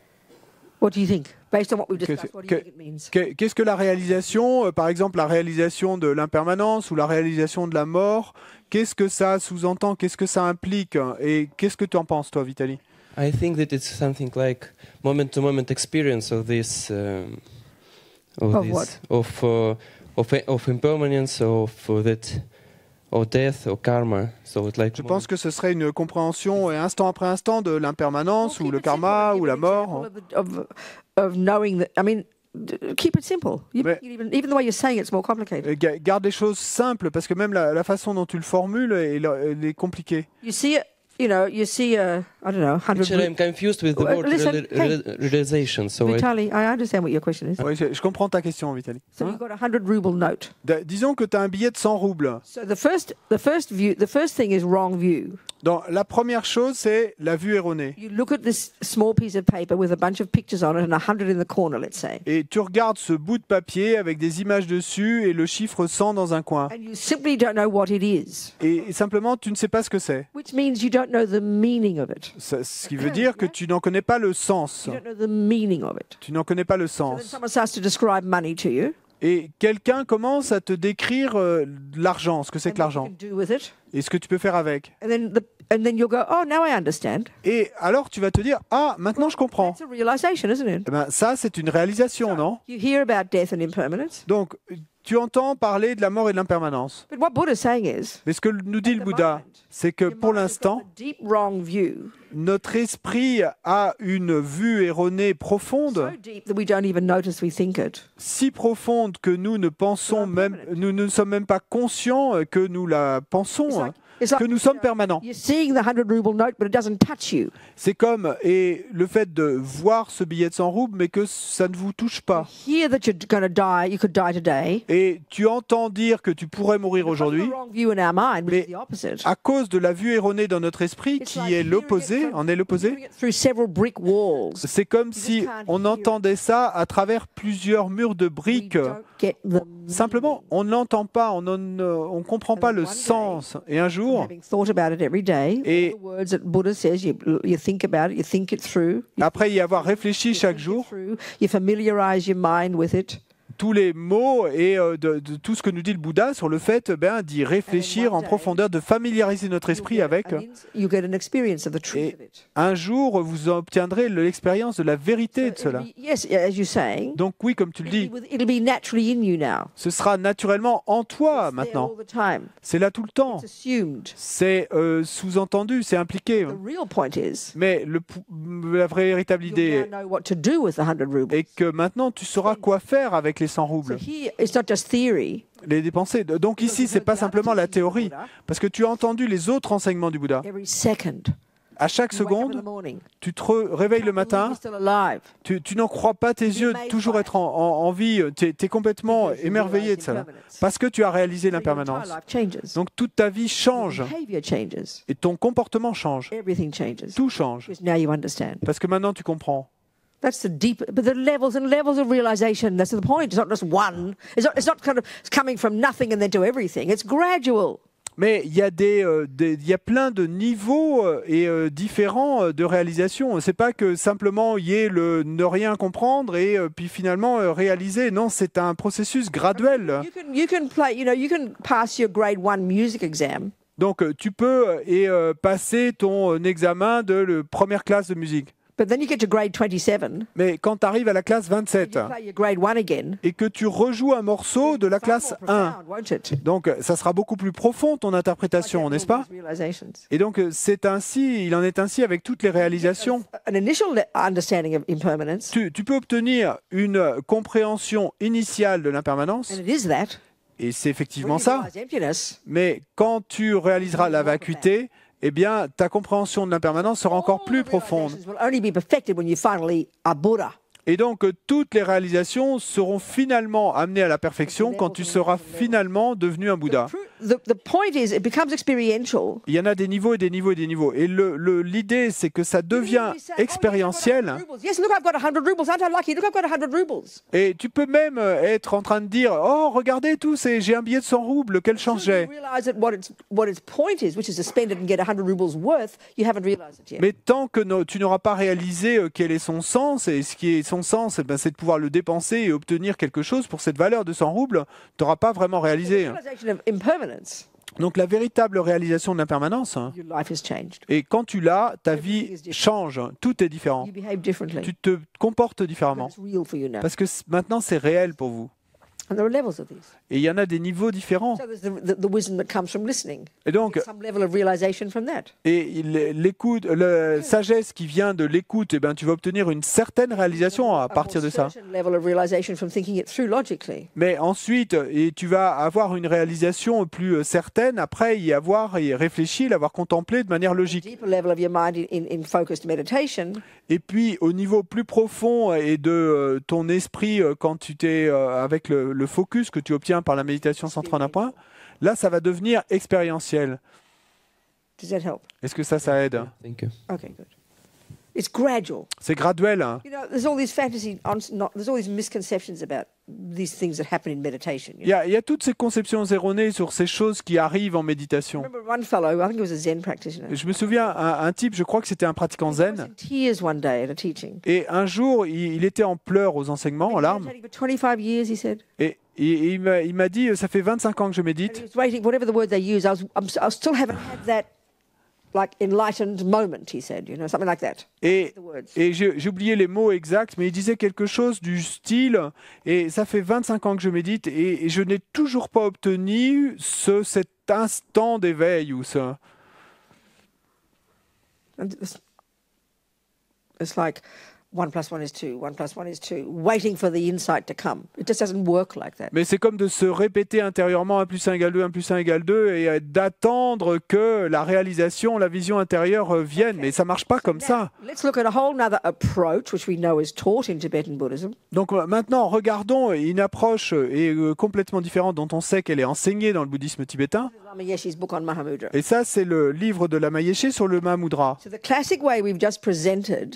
What do you think? Based on what we've discussed, what do you think it means? Qu'est-ce que la réalisation, par exemple la réalisation de l'impermanence ou la réalisation de la mort, qu'est-ce que ça sous-entend, qu'est-ce que ça implique et qu'est-ce que tu en penses, toi, Vitali? I think that it's something like moment-to-moment experience of this, Of what? of impermanence, of death, or karma. So it's like Je pense que ce serait une compréhension instant après instant de l'impermanence ou le karma ou la mort. Of knowing that, I mean, keep it simple. Mais- Even the way you're saying it's more complicated. Garde les choses simples parce que même la façon dont tu le formules, elle est compliquée. You see it, you see, I don't know, 100 actually I'm confused with the word Listen, hey. realization. So Vitali, I understand what your question is. Oui, je comprends ta question, Vitali. So you've got a 100 ruble note. Disons que tu as un billet de 100 roubles. So the first thing is wrong view. Donc, la première chose, c'est la vue erronée. You look at this small piece of paper with a bunch of pictures on it and 100 in the corner, let's say. Et tu regardes ce bout de papier avec des images dessus et le chiffre 100 dans un coin. And you simply don't know what it is, Et simplement, tu ne sais pas ce que c'est. which means you don't know the meaning of it. Ce qui veut dire que tu n'en connais pas le sens. You don't know the meaning of it. Tu n'en connais pas le So then sens. someone starts to describe money to you. Et quelqu'un commence à te décrire l'argent, ce que c'est que and what you l'argent, can do with it. et ce que tu peux faire avec. And then you'll go, oh, now I understand. Et alors, tu vas te dire, ah, maintenant je comprends. That's a realization, isn't it? Eh ben, ça, c'est une réalisation, non? You hear about death and impermanence. Donc, tu entends parler de la mort et de l'impermanence. But what Buddha's saying is, Mais ce que nous dit le Bouddha, c'est que your pour mind has got l'instant, a deep wrong view, notre esprit a une vue erronée so profonde, deep that we don't even notice we think it. si profonde que nous ne pensons même, nous ne sommes même pas conscients que nous la pensons, hein, It's like que nous sommes permanents. you're seeing the 100 ruble note, but it doesn't touch you. C'est comme et le fait de voir ce billet de 100 roubles, mais que ça ne vous touche pas. Hear that you're going to die, you could die today. Et tu entends dire que tu pourrais mourir Because of aujourd'hui the wrong view in our mind, which is Mais the opposite. à cause de la vue erronée dans notre esprit, It's qui like est hearing it l'opposé, from- en est l'opposé. hearing it through several brick walls. C'est comme si can't on hear entendait ça à travers plusieurs murs de We briques. don't get the Simplement, on n'entend pas, on ne comprend pas le sens. Et un jour, having thought about it every day. Et- All the words that Buddha says, you think about it, you think it through. après y avoir réfléchi chaque jour, You familiarize your mind with it. tous les mots et de tout ce que nous dit le Bouddha sur le fait d'y réfléchir en profondeur, de familiariser notre esprit avec. You get an experience of the truth Et of it. un jour, vous obtiendrez l'expérience de la vérité de cela. Yes, as you're saying, Donc oui, comme tu le dis, it'll be naturally in you now. ce sera naturellement en toi It's there maintenant. all the time. C'est là tout le temps. It's assumed. C'est sous-entendu, c'est impliqué. The real point is, Mais la véritable you idée now know what to do with the 100 rubles. est que maintenant tu sauras quoi faire avec les 100 So roubles, here, it's not just theory. les dépenser. Donc ici, c'est pas simplement la théorie, parce que tu as entendu les autres enseignements du Bouddha. Every second, À chaque You wake up in the seconde, morning. tu te réveilles le matin, You're still alive. tu n'en crois pas tes yeux, toujours être en vie, tu es complètement émerveillé de ça, parce que tu as réalisé Your entire l'impermanence. life changes. Donc toute ta vie change, Behavior changes. et ton comportement change, Everything changes. tout change, Because now you understand. parce que maintenant tu comprends. That's the deep, but the levels and levels of realization. That's the point. It's not just one. It's not kind of coming from nothing and then to everything. It's gradual. Mais il y a il y a plein de niveaux et différents de réalisation. C'est pas que simplement il y ait le ne rien comprendre et puis finalement réaliser. Non, c'est un processus graduel. You can play. You can pass your grade 1 music exam. Donc tu peux passer ton examen de première classe de musique. But then you get to grade 27. Mais quand tu arrives à la classe 27 You play your grade 1 again. et que tu rejoues un morceau de la classe Far more 1, profound, won't it? donc ça sera beaucoup plus profond ton interprétation, n'est-ce pas? Realizations. Et donc c'est ainsi, il en est ainsi avec toutes les réalisations. An initial understanding of impermanence, Tu peux obtenir une compréhension initiale de l'impermanence, and it is that. et c'est When effectivement you ça. realize emptiness, Mais quand tu réaliseras la vacuité, eh bien, ta compréhension de l'impermanence sera encore plus profonde. realizations will only be perfected when you finally are Buddha. Et donc, toutes les réalisations seront finalement amenées à la perfection quand tu seras finalement devenu un Bouddha. The point is, it becomes experiential. Il y en a des niveaux et des niveaux et des niveaux. Et l'idée, c'est que ça devient expérientiel. Yes, look, I've got 100 rubles. Aren't I lucky? Look, I've got 100 rubles. Et tu peux même être en train de dire « Oh, regardez tout, j'ai un billet de 100 roubles, quelle chance You j'ai !» realize that what its point is, which is to spend it and get 100 rubles worth, you haven't realized it yet. Mais tant que tu n'auras pas réalisé quel est son sens, et ce qui est son sens, c'est de pouvoir le dépenser et obtenir quelque chose pour cette valeur de 100 roubles, tu n'auras pas vraiment réalisé. Realization of impermanence, Donc la véritable réalisation de l'impermanence, your life has changed. et quand tu l'as, ta vie change, tout est différent. You behave differently. Tu te comportes différemment, It's real for you now. parce que maintenant c'est réel pour vous. And there are levels of these. Et il y en a des niveaux différents. So there's the wisdom that comes from listening. Et donc, There's some level of realization from that. et l'écoute, la sagesse qui vient de l'écoute, eh ben, tu vas obtenir une certaine réalisation à partir de ça. Certain level of realization from thinking it through logically. Mais ensuite, et tu vas avoir une réalisation plus certaine après y avoir réfléchi, l'avoir contemplé de manière logique. Deeper level of your mind in focused meditation. Et puis, au niveau plus profond et de ton esprit, quand tu t'es avec le focus que tu obtiens par la méditation centrée en un point, là, ça va devenir expérientiel. Does that help? Est-ce que ça aide? Thank you. Okay, good. It's gradual. C'est graduel. Hein. You know, there's all these there's all these misconceptions about these things that happen in meditation. Il y a toutes ces conceptions erronées sur ces choses qui arrivent en méditation. I remember one fellow, I think he was a Zen practitioner. Je me souviens, un type, je crois que c'était un pratiquant He was zen, in tears one day at a teaching. et un jour, il était en pleurs aux enseignements, en larmes, Meditating for 25 years, he said. et il m'a dit, ça fait 25 ans que je And he médite, was waiting, whatever the word they use, I still haven't had that, like, enlightened moment, he said, something like that. et, The words. et j'ai oublié les mots exacts, mais il disait quelque chose du style, et ça fait 25 ans que je médite, et je n'ai toujours pas obtenu cet instant d'éveil, ou ça. And it's like 1 + 1 is 2, 1 + 1 is 2, waiting for the insight to come. It just doesn't work like that. Mais c'est comme de se répéter intérieurement 1 + 1 = 2, 1 + 1 = 2 et d'attendre que la réalisation, la vision intérieure vienne. Mais ça marche pas comme ça. Let's look at a whole other approach, which we know is taught in Tibetan Buddhism. Donc maintenant, regardons une approche complètement différente dont on sait qu'elle est enseignée dans le bouddhisme tibétain. Lama Yeshe's book on Mahamudra. Et ça, c'est le livre de Lama Yeshe sur le Mahamudra. So the classic way we've just presented,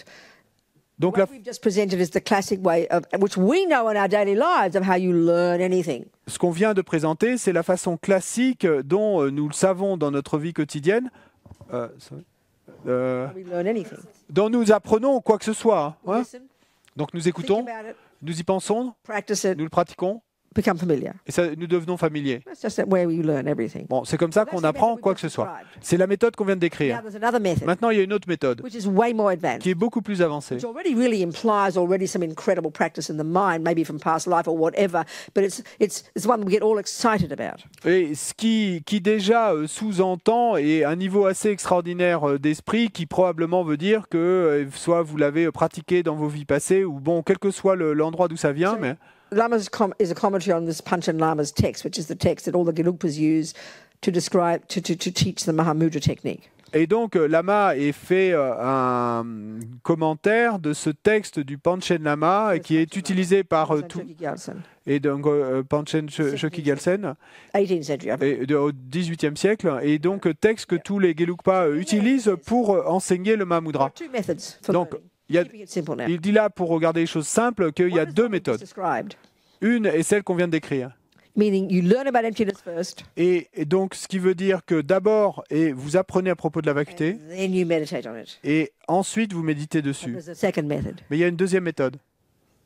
Donc what we've just presented is the classic way of which we know in our daily lives of how you learn anything. ce qu'on vient de présenter, c'est la façon classique dont nous le savons dans notre vie quotidienne, We learn anything. dont nous apprenons quoi que ce soit. We Hein. listen, Donc nous think écoutons, about it, nous y pensons, practice it, nous le pratiquons, become familiar. et ça, nous devenons familiers. That's just that way we learn everything. Bon, c'est comme ça qu'on apprend quoi que ce soit. C'est la méthode qu'on vient de Now décrire. there's another method, Maintenant, il y a une autre méthode which is way more advanced. qui est beaucoup plus avancée. Which already really implies already some incredible practice in the mind, maybe from past life or whatever, but it's one that we get all excited about. Et ce qui déjà sous-entend est un niveau assez extraordinaire d'esprit qui probablement veut dire que soit vous l'avez pratiqué dans vos vies passées ou bon, quel que soit l'endroit d'où ça vient, mais Lama's is a commentary on this Panchen Lama's text, which is the text that all the Gelugpas use to describe, to teach the Mahamudra technique. Et donc, Lama ait fait un commentaire de ce texte du Panchen Lama qui est utilisé par tout. Et donc, Panchen Chökyi Gyaltsen, 18th century. au XVIIIe siècle, et donc texte que tous les Gelugpa utilisent pour enseigner le Mahamudra. Two methods for Donc, learning. il y a- Keeping it simple now. il dit là, pour regarder les choses simples, qu'il y a One is deux what we've méthodes. described, Une est celle qu'on vient de décrire. meaning you learn about emptiness first, Et donc, ce qui veut dire que d'abord, vous apprenez à propos de la vacuité, and then you meditate on it. et ensuite vous méditez dessus. There's a second method. Mais il y a une deuxième méthode.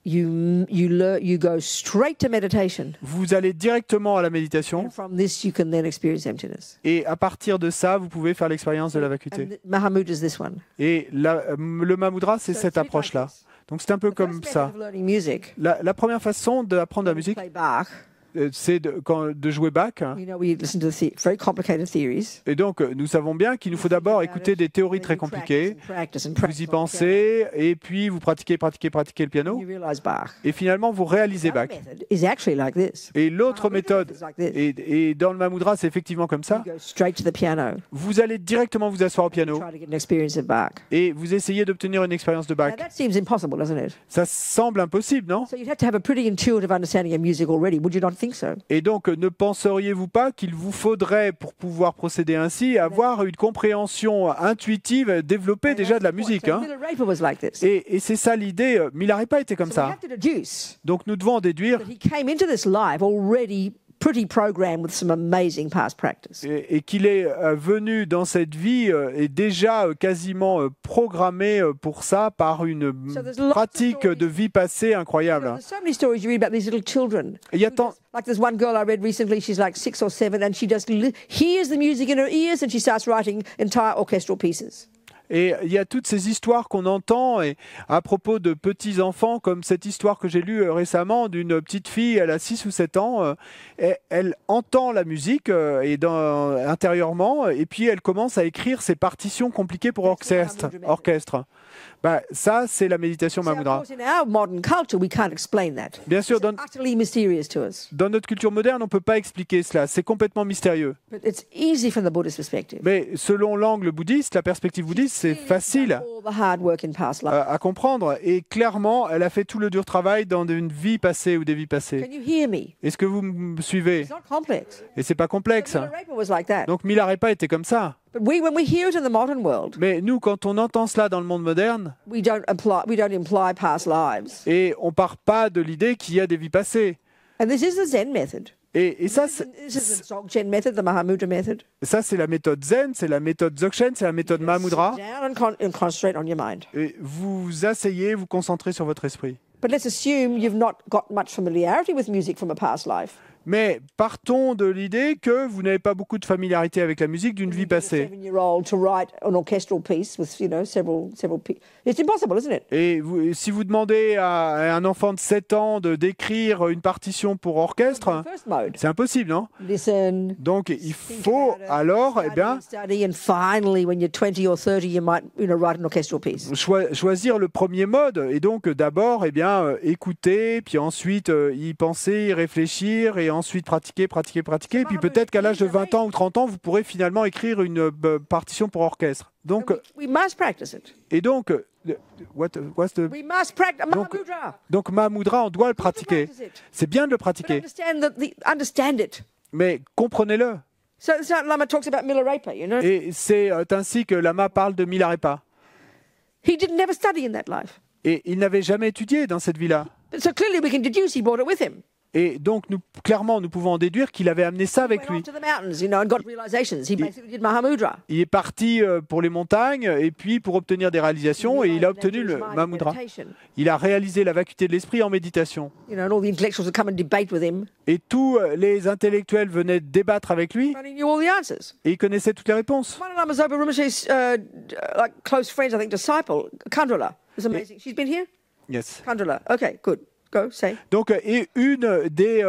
You go straight to meditation. Vous allez directement à la méditation, And from this, you can then experience emptiness. et à partir de ça, vous pouvez faire l'expérience de la vacuité. And Mahamudra is this one. Et le Mahamudra, c'est So cette it's like approche-là. this. Donc c'est un peu The comme first method ça. of learning music, La première façon d'apprendre la musique, play Bach. c'est de jouer Bach. You know, we listen to very complicated theories. Et donc, nous savons bien qu'il nous faut d'abord écouter des théories très compliquées. Vous y pensez, et puis vous pratiquez le piano. You realize Bach. Et finalement, vous réalisez The Bach. other method is actually like this. Et l'autre Mahamudra méthode, is like this. et dans le Mahamudra, c'est effectivement comme ça. You go straight to the piano. Vous allez directement vous asseoir au piano Try to get an experience of Bach. et vous essayez d'obtenir une expérience de Bach. Now that seems impossible, doesn't it? Ça semble impossible, non? So you'd have to have a pretty intuitive understanding of music already. Would you not think so? Et donc, ne penseriez-vous pas qu'il vous faudrait, pour pouvoir procéder ainsi, avoir une compréhension intuitive, développer déjà de la musique, hein? Miller Raper was like this. Et c'est ça l'idée. Milarepa était comme So we ça. have to deduce Donc, nous devons en déduire that he came into this life already pretty programmed with some amazing past practice. et qu'il est venu dans cette vie et déjà quasiment programmé pour ça par une So there's lots of pratique stories. de vie passée incroyable. There's so many stories you read about these little children. Et il y a tant, Like there's one girl I read recently, she's like 6 or 7, and she just hears the music in her ears and she starts writing entire orchestral pieces. Et il y a toutes ces histoires qu'on entend et à propos de petits enfants, comme cette histoire que j'ai lue récemment d'une petite fille, elle a 6 ou 7 ans, elle entend la musique intérieurement, et puis elle commence à écrire ses partitions compliquées pour orchestre. Bah, ça, c'est la méditation So of Mahamudra. course, in our modern culture, we can't explain that. Bien sûr, It's utterly mysterious to us. dans notre culture moderne, on ne peut pas expliquer cela, c'est complètement mystérieux. But it's easy from the Buddhist perspective. Mais selon l'angle bouddhiste, la perspective bouddhiste, c'est facile All the hard work in past life. à comprendre. Et clairement, elle a fait tout le dur travail dans une vie passée ou des vies passées. Can you hear me? Est-ce que vous me suivez? It's not complex. Et c'est pas complexe. Miller Raper was like that. Donc Milarepa était comme ça. But when we hear it in the modern world, Mais nous, quand on entend cela dans le monde moderne, we don't imply past lives. et on part pas de l'idée qu'il y a des vies passées. And this is the Zen method. Et ça, This is the Dzogchen method, the Mahamudra method. c'est la méthode Zen, c'est la méthode Dzogchen, c'est la méthode Mahamudra. Sit down and concentrate on your mind. Et vous vous asseyez, vous concentrez sur votre esprit. But let's assume you've not got much familiarity with music from a past life. Mais partons de l'idée que vous n'avez pas beaucoup de familiarité avec la musique d'une vie passée. 7-year-old to write an orchestral piece with, several pieces. It's impossible, isn't it? Et si vous demandez à un enfant de 7 ans de d'écrire une partition pour orchestre, First mode. c'est impossible, non? Listen. Donc il faut alors, Study, and finally, when you're 20 or 30, you might, write an orchestral piece. choisir le premier mode. Et donc d'abord, écouter, puis ensuite y penser, y réfléchir, et ensuite pratiquer. Et puis peut-être qu'à l'âge de 20 ans ou 30 ans, vous pourrez finalement écrire une partition pour orchestre. Donc, We must practice it. et donc, what's the... We must practice Mahamudra. Donc Mahamudra, on doit le pratiquer. Practice it. C'est bien de le But pratiquer, understand it. mais comprenez-le. So Lama talks about Miller Raper, Et c'est ainsi que Lama parle de Milarepa. He didn't never study in that life. Et il n'avait jamais étudié dans cette vie-là. So clearly we can deduce he brought it with him. Et donc, clairement, nous pouvons en déduire qu'il avait amené ça avec Went lui. off to the mountains, and got realizations. He basically did Mahamudra. Il est parti pour les montagnes et puis pour obtenir des réalisations et il a obtenu le Mahamudra. Il a réalisé la vacuité de l'esprit en méditation. And all the intellectuals would come and debate with him. Et tous les intellectuels venaient débattre avec lui And he knew all the answers. et il connaissait toutes les réponses. One of Lama Zopa Rinpoche's close friends, I think, disciple, Kandrila, is amazing. She's been here? Yes. Kandrila. Okay, good. Go, say. Donc, et une des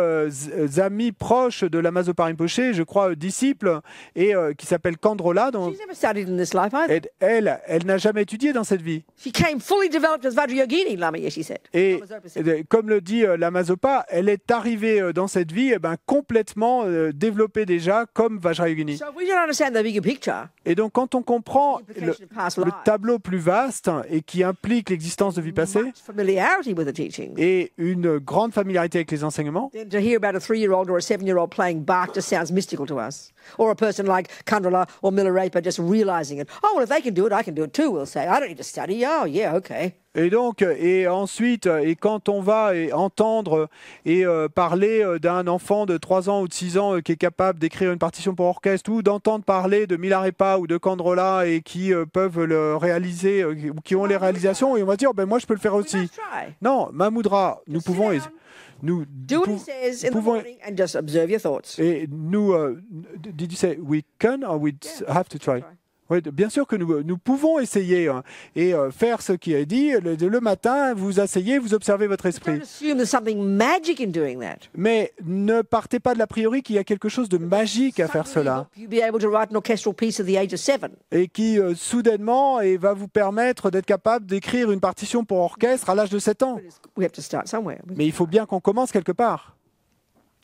amies proches de Lama Zopa Rinpoche, je crois disciple, et qui s'appelle Kandrola, She's never studied in this life either. elle n'a jamais étudié dans cette vie. She came fully developed as Vajrayogini, Lama Yeshe said. Et Lama Zopa said. comme le dit Lama Zopa, elle est arrivée dans cette vie complètement développée déjà comme Vajrayogini. So if we don't understand the bigger picture, Et donc quand on comprend implication of past le lives, tableau plus vaste et qui implique l'existence de vie passée much familiarity with the teaching, et une grande familiarité avec les enseignements, then to hear about a 3-year-old or a 7-year-old playing Bach just sounds mystical to us. Or a person like Kandrola or Milarepa just realizing it. Oh, well, if they can do it, I can do it too, we'll say. I don't need to study. Oh, yeah, okay. et donc et ensuite et quand on va entendre et parler d'un enfant de 3 ans ou de 6 ans qui est capable d'écrire une partition pour orchestre, ou d'entendre parler de Milarepa ou de Kandrola et qui peuvent le réaliser ou qui ont les réalisations, et on va dire moi je peux le faire We aussi. must try. Non, Mahamudra, nous Just pouvons sit down, nous do what he says in the pouvons morning and just observe your thoughts. et nous did you say we can or we have to try? Oui, bien sûr que nous pouvons essayer et faire ce qui est dit. Le matin, vous asseyez, vous observez votre Don't esprit. assume there's something magic in doing that. Mais ne partez pas de l'a priori qu'il y a quelque chose de magique à faire cela You'll be able to write an orchestral piece at the age of 7. et qui soudainement va vous permettre d'être capable d'écrire une partition pour orchestre à l'âge de 7 ans. We have to start somewhere. Mais il faut bien qu'on commence quelque part.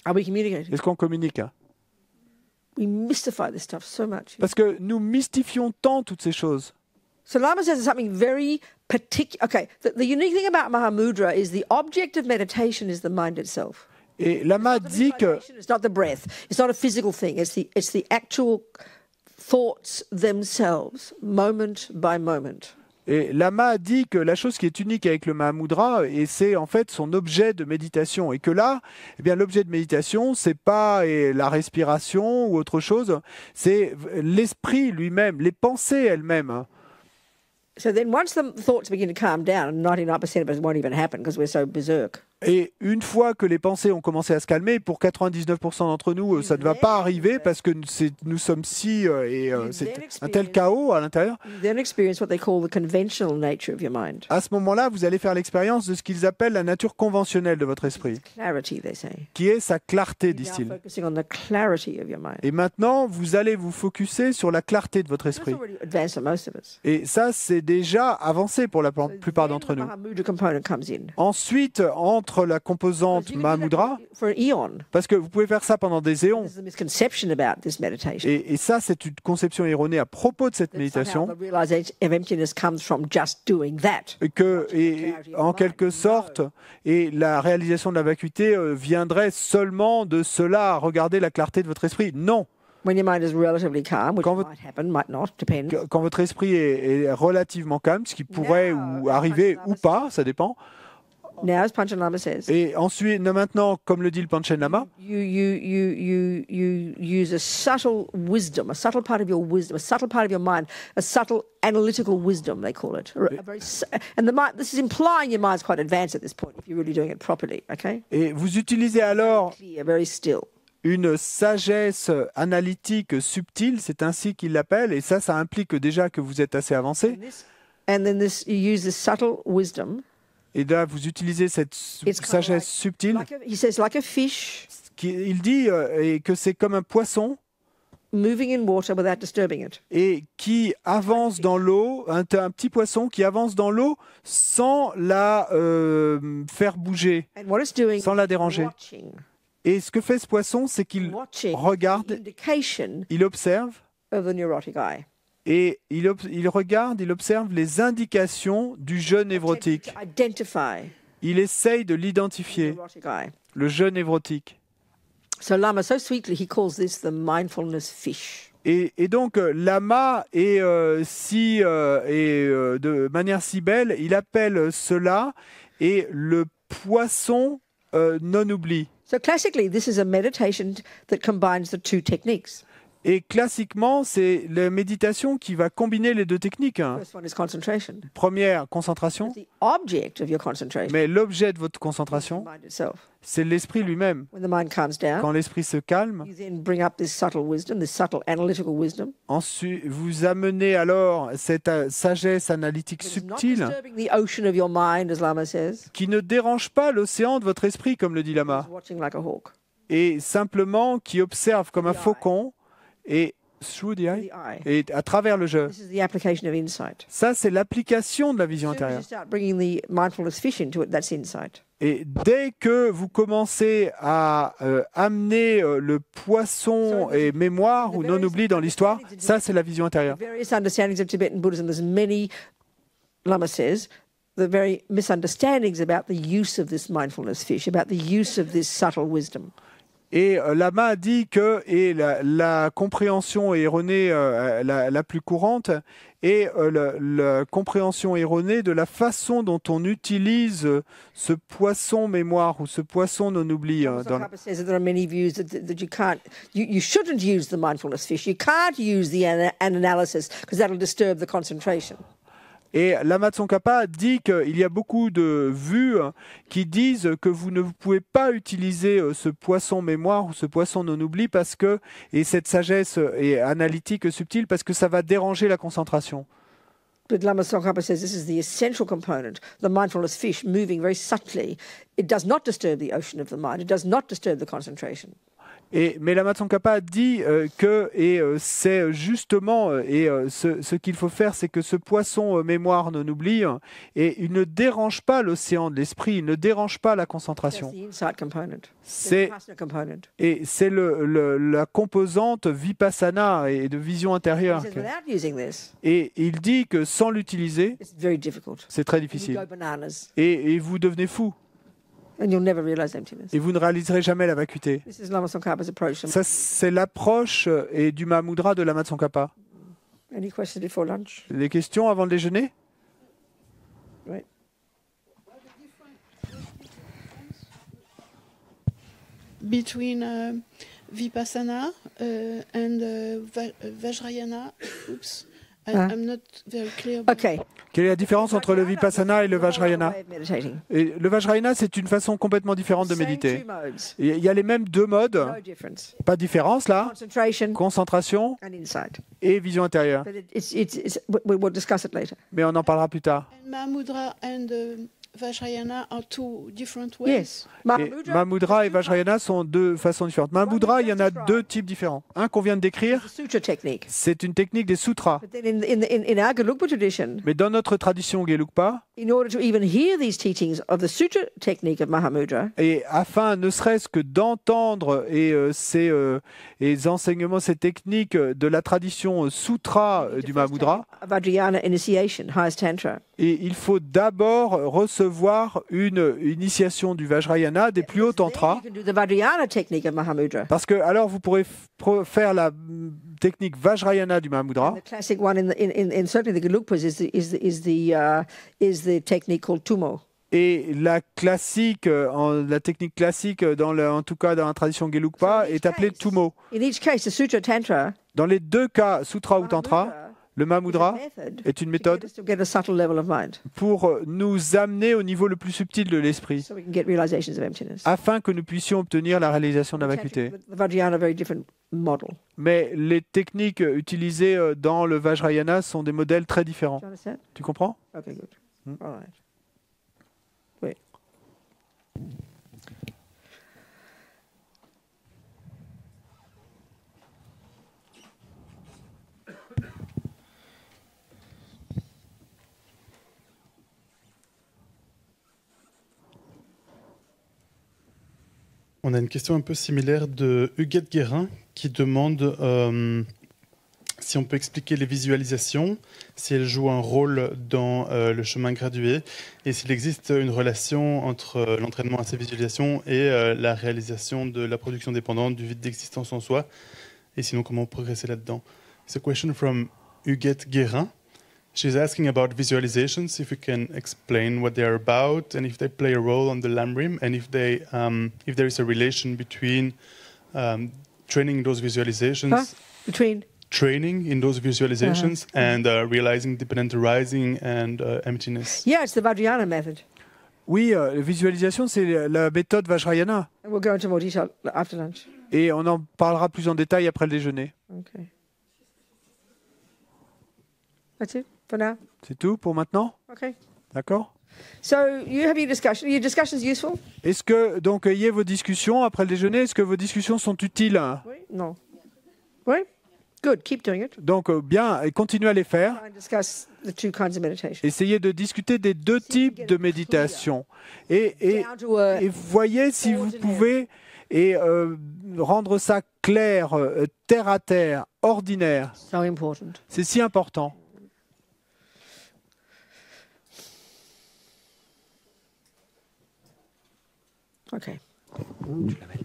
Are we communicating? Est-ce qu'on communique? We mystify this stuff so much. Parce que nous mystifions tant toutes ces choses. So Lama says something very particular. Okay, the unique thing about Mahamudra is the object of meditation is the mind itself. Et Lama dit que It's not the breath. It's not a physical thing. It's the actual thoughts themselves, moment by moment. Et Lama dit que la chose qui est unique avec le Mahamudra, et c'est en fait son objet de méditation, et que là, eh bien l'objet de méditation, c'est pas la respiration ou autre chose, c'est l'esprit lui-même, les pensées elles-mêmes. So then once the thoughts begin to calm down, 99% of us won't even happen because we're so berserk. Et une fois que les pensées ont commencé à se calmer, pour 99% d'entre nous, ça ne va pas arriver parce que nous sommes si c'est un tel chaos à l'intérieur. You then experience what they call the conventional nature of your mind. À ce moment-là, vous allez faire l'expérience de ce qu'ils appellent la nature conventionnelle de votre esprit, Clarity, they say. qui est sa clarté, Now disent-ils. focusing on the clarity of your mind. Et maintenant, vous allez vous focuser sur la clarté de votre That's esprit. already advanced for most of us. Et ça, c'est déjà avancé pour la plupart Then d'entre the nous. Mahamudra component comes in. Ensuite, entre la composante You can do Mahamudra, that for an eon. parce que vous pouvez faire ça pendant des éons, There's a misconception about this meditation. et ça, c'est une conception erronée à propos de cette That méditation, somehow the realization of emptiness comes from just doing that. et en quelque sorte, et la réalisation de la vacuité viendrait seulement de cela, regarder la clarté de votre esprit. Non. When your mind is relatively calm, which Quand votre- might happen, might not, depends. Quand votre esprit est relativement calme, ce qui pourrait ou arriver ou pas, ça dépend. Now, as Panchen Lama says, Et ensuite, maintenant, comme le dit le Panchen Lama, you use a subtle wisdom, a subtle part of your wisdom, a subtle part of your mind, a subtle analytical wisdom, they call it. And the mind, this is implying your mind's quite advanced at this point if you're really doing it properly, okay? et vous utilisez alors Clear, very still. une sagesse analytique subtile, c'est ainsi qu'il l'appelle, et ça implique déjà que vous êtes assez avancé. And then you use this subtle wisdom. Et là, vous utilisez cette It's kind of sagesse subtile. he says, like a fish Il dit et que c'est comme un poisson moving in water without disturbing it. et qui avance dans l'eau, un petit poisson qui avance dans l'eau sans la faire bouger, And what it's doing, sans la déranger. watching Et ce que fait ce poisson, c'est qu'il regarde, indication il observe, of the neurotic eye. et il regarde, il observe les indications du jeu névrotique. To identify Il essaye de the l'identifier, neurotic eye. le jeu névrotique. So Lama, so sweetly, he calls this the mindfulness fish. Et donc, Lama est de manière si belle, il appelle cela et le poisson non-oubli. So classically, this is a meditation that combines the two techniques. Et classiquement, c'est la méditation qui va combiner les deux techniques. First one is concentration. Première, concentration. The object of your concentration Mais l'objet de votre is the concentration, mind itself. c'est l'esprit lui-même. When the mind calms down, Quand l'esprit se calme, you then bring up this subtle wisdom, this subtle analytical wisdom. ensuite, vous amenez alors cette sagesse analytique It is not subtile disturbing the ocean of your mind, as Lama says. qui ne dérange pas l'océan de votre esprit, comme le dit It's Lama, watching like a hawk. et simplement qui observe comme un The eye. faucon et through the eye, The eye. et à travers le jeu. This is the application of insight. Ça, c'est l'application de la vision As soon as you intérieure. start bringing the mindfulness fish into it, that's insight. Et dès que vous commencez à amener le poisson et mémoire ou non-oubli dans l'histoire, ça, c'est la vision intérieure. The various understandings of Tibetan Buddhism, there's many, Lama says, the very misunderstandings about the use of this mindfulness fish, about the use of this subtle wisdom. Et Lama a dit que la compréhension erronée la plus courante est la compréhension erronée de la façon dont on utilise ce poisson mémoire ou ce poisson non-oubli. Tsongkhapa says that there are many views that you shouldn't use the mindfulness fish. You can't use the an analysis because that'll disturb the concentration. Et Lama Tsongkhapa dit qu'il y a beaucoup de vues qui disent que vous ne pouvez pas utiliser ce poisson mémoire ou ce poisson non-oubli parce que, et cette sagesse est analytique subtile, parce que ça va déranger la concentration. But Lama Tsongkhapa says this is the essential component, the mindfulness fish moving very subtly. It does not disturb the ocean of the mind. It does not disturb the concentration. Mais Lama Tsongkhapa dit que c'est justement ce qu'il faut faire, c'est que ce poisson mémoire non oubli et il ne dérange pas l'océan de l'esprit, il ne dérange pas la That's concentration. the insight component. The C'est vipassana component. et c'est la composante vipassana et de vision He intérieure. says without using this, Et il dit que sans l'utiliser, it's very difficult. c'est très You difficile. go bananas Et vous devenez fou and you'll never realize emptiness. et vous ne réaliserez jamais la vacuité. This is Lama Tsongkhapa's approach. Ça, c'est l'approche et du Mahamudra de Lama Tsongkhapa. Any questions before lunch? Les questions avant le déjeuner? Right. Between Vipassana and Vajrayana. Oops, I'm not very clear. Okay. Quelle est la différence entre le Vipassana et le Vajrayana? Way of meditating. Et le Vajrayana, c'est une façon complètement différente de Same méditer. two modes. Il y a les mêmes deux modes, No difference. pas de différence là, Concentration concentration and insight. et vision intérieure. But we'll discuss it later. Mais on en parlera plus tard. And Mahamudra and Vajrayana are two different ways. Yes. Et Mahamudra et Vajrayana sont deux façons différentes. Mahamudra, il y en a deux types différents. Un qu'on vient de décrire, The sutra technique. c'est une technique des sutras. But then in our Gelugpa tradition, Mais dans notre tradition Gelugpa, in order to even hear these teachings of the sutra technique of Mahamudra, et afin ne serait-ce que d'entendre ces enseignements, ces techniques de la tradition sutra du Mahamudra, Vajrayana initiation, highest tantra. et il faut d'abord recevoir une initiation du Vajrayana des plus hauts tantras, Then you can do the Vajrayana technique of Mahamudra. parce que alors vous pourrez faire la technique Vajrayana du Mahamudra. And the classic one in certainly the Gelugpas is the technique called Tumo. Et la classique, la technique classique, en tout cas dans la tradition Gelugpa, est appelée Tumo. In each case, the Sutra Tantra, Dans les deux cas, Sutra ou Tantra, le Mahamudra est une méthode to get a subtle level of mind, pour nous amener au niveau le plus subtil de l'esprit, so we can get realizations of emptiness. afin que nous puissions obtenir la réalisation de la vacuité. The Vajrayana, a very different model. Mais les techniques utilisées dans le Vajrayana sont des modèles très différents. Do you understand? Tu comprends? Okay, good. All right. Wait. On a une question un peu similaire de Huguette Guérin qui demande si on peut expliquer les visualisations, si elles jouent un rôle dans le chemin gradué et s'il existe une relation entre l'entraînement à ces visualisations et la réalisation de la production dépendante du vide d'existence en soi et sinon comment progresser là-dedans. It's a question from Huguette Guérin. She's asking about visualizations, if you can explain what they are about and if they play a role on the Lamrim and if there is a relation between training those visualizations. Huh? Between Training in those visualizations and realizing dependent arising and emptiness. yeah, it's the Vajrayana method. Oui, visualisation, c'est la méthode Vajrayana. And we'll go into more detail after lunch. Et on en parlera plus en détail après le déjeuner. Okay. That's it for now. C'est tout pour maintenant? Okay. D'accord? So you have your discussion. Your discussion's useful? Est-ce que, donc, ayez vos discussions après le déjeuner, est-ce que vos discussions sont utiles? Oui. No. Oui. Good. Keep doing it. Donc, bien, et continuez à les faire. Try and discuss the two kinds of meditation. Essayez de discuter des deux types de méditation. Et Down to earth. voyez si vous pouvez rendre ça clair, terre à terre, ordinaire. So important. C'est si important. Okay. Tu l'avais.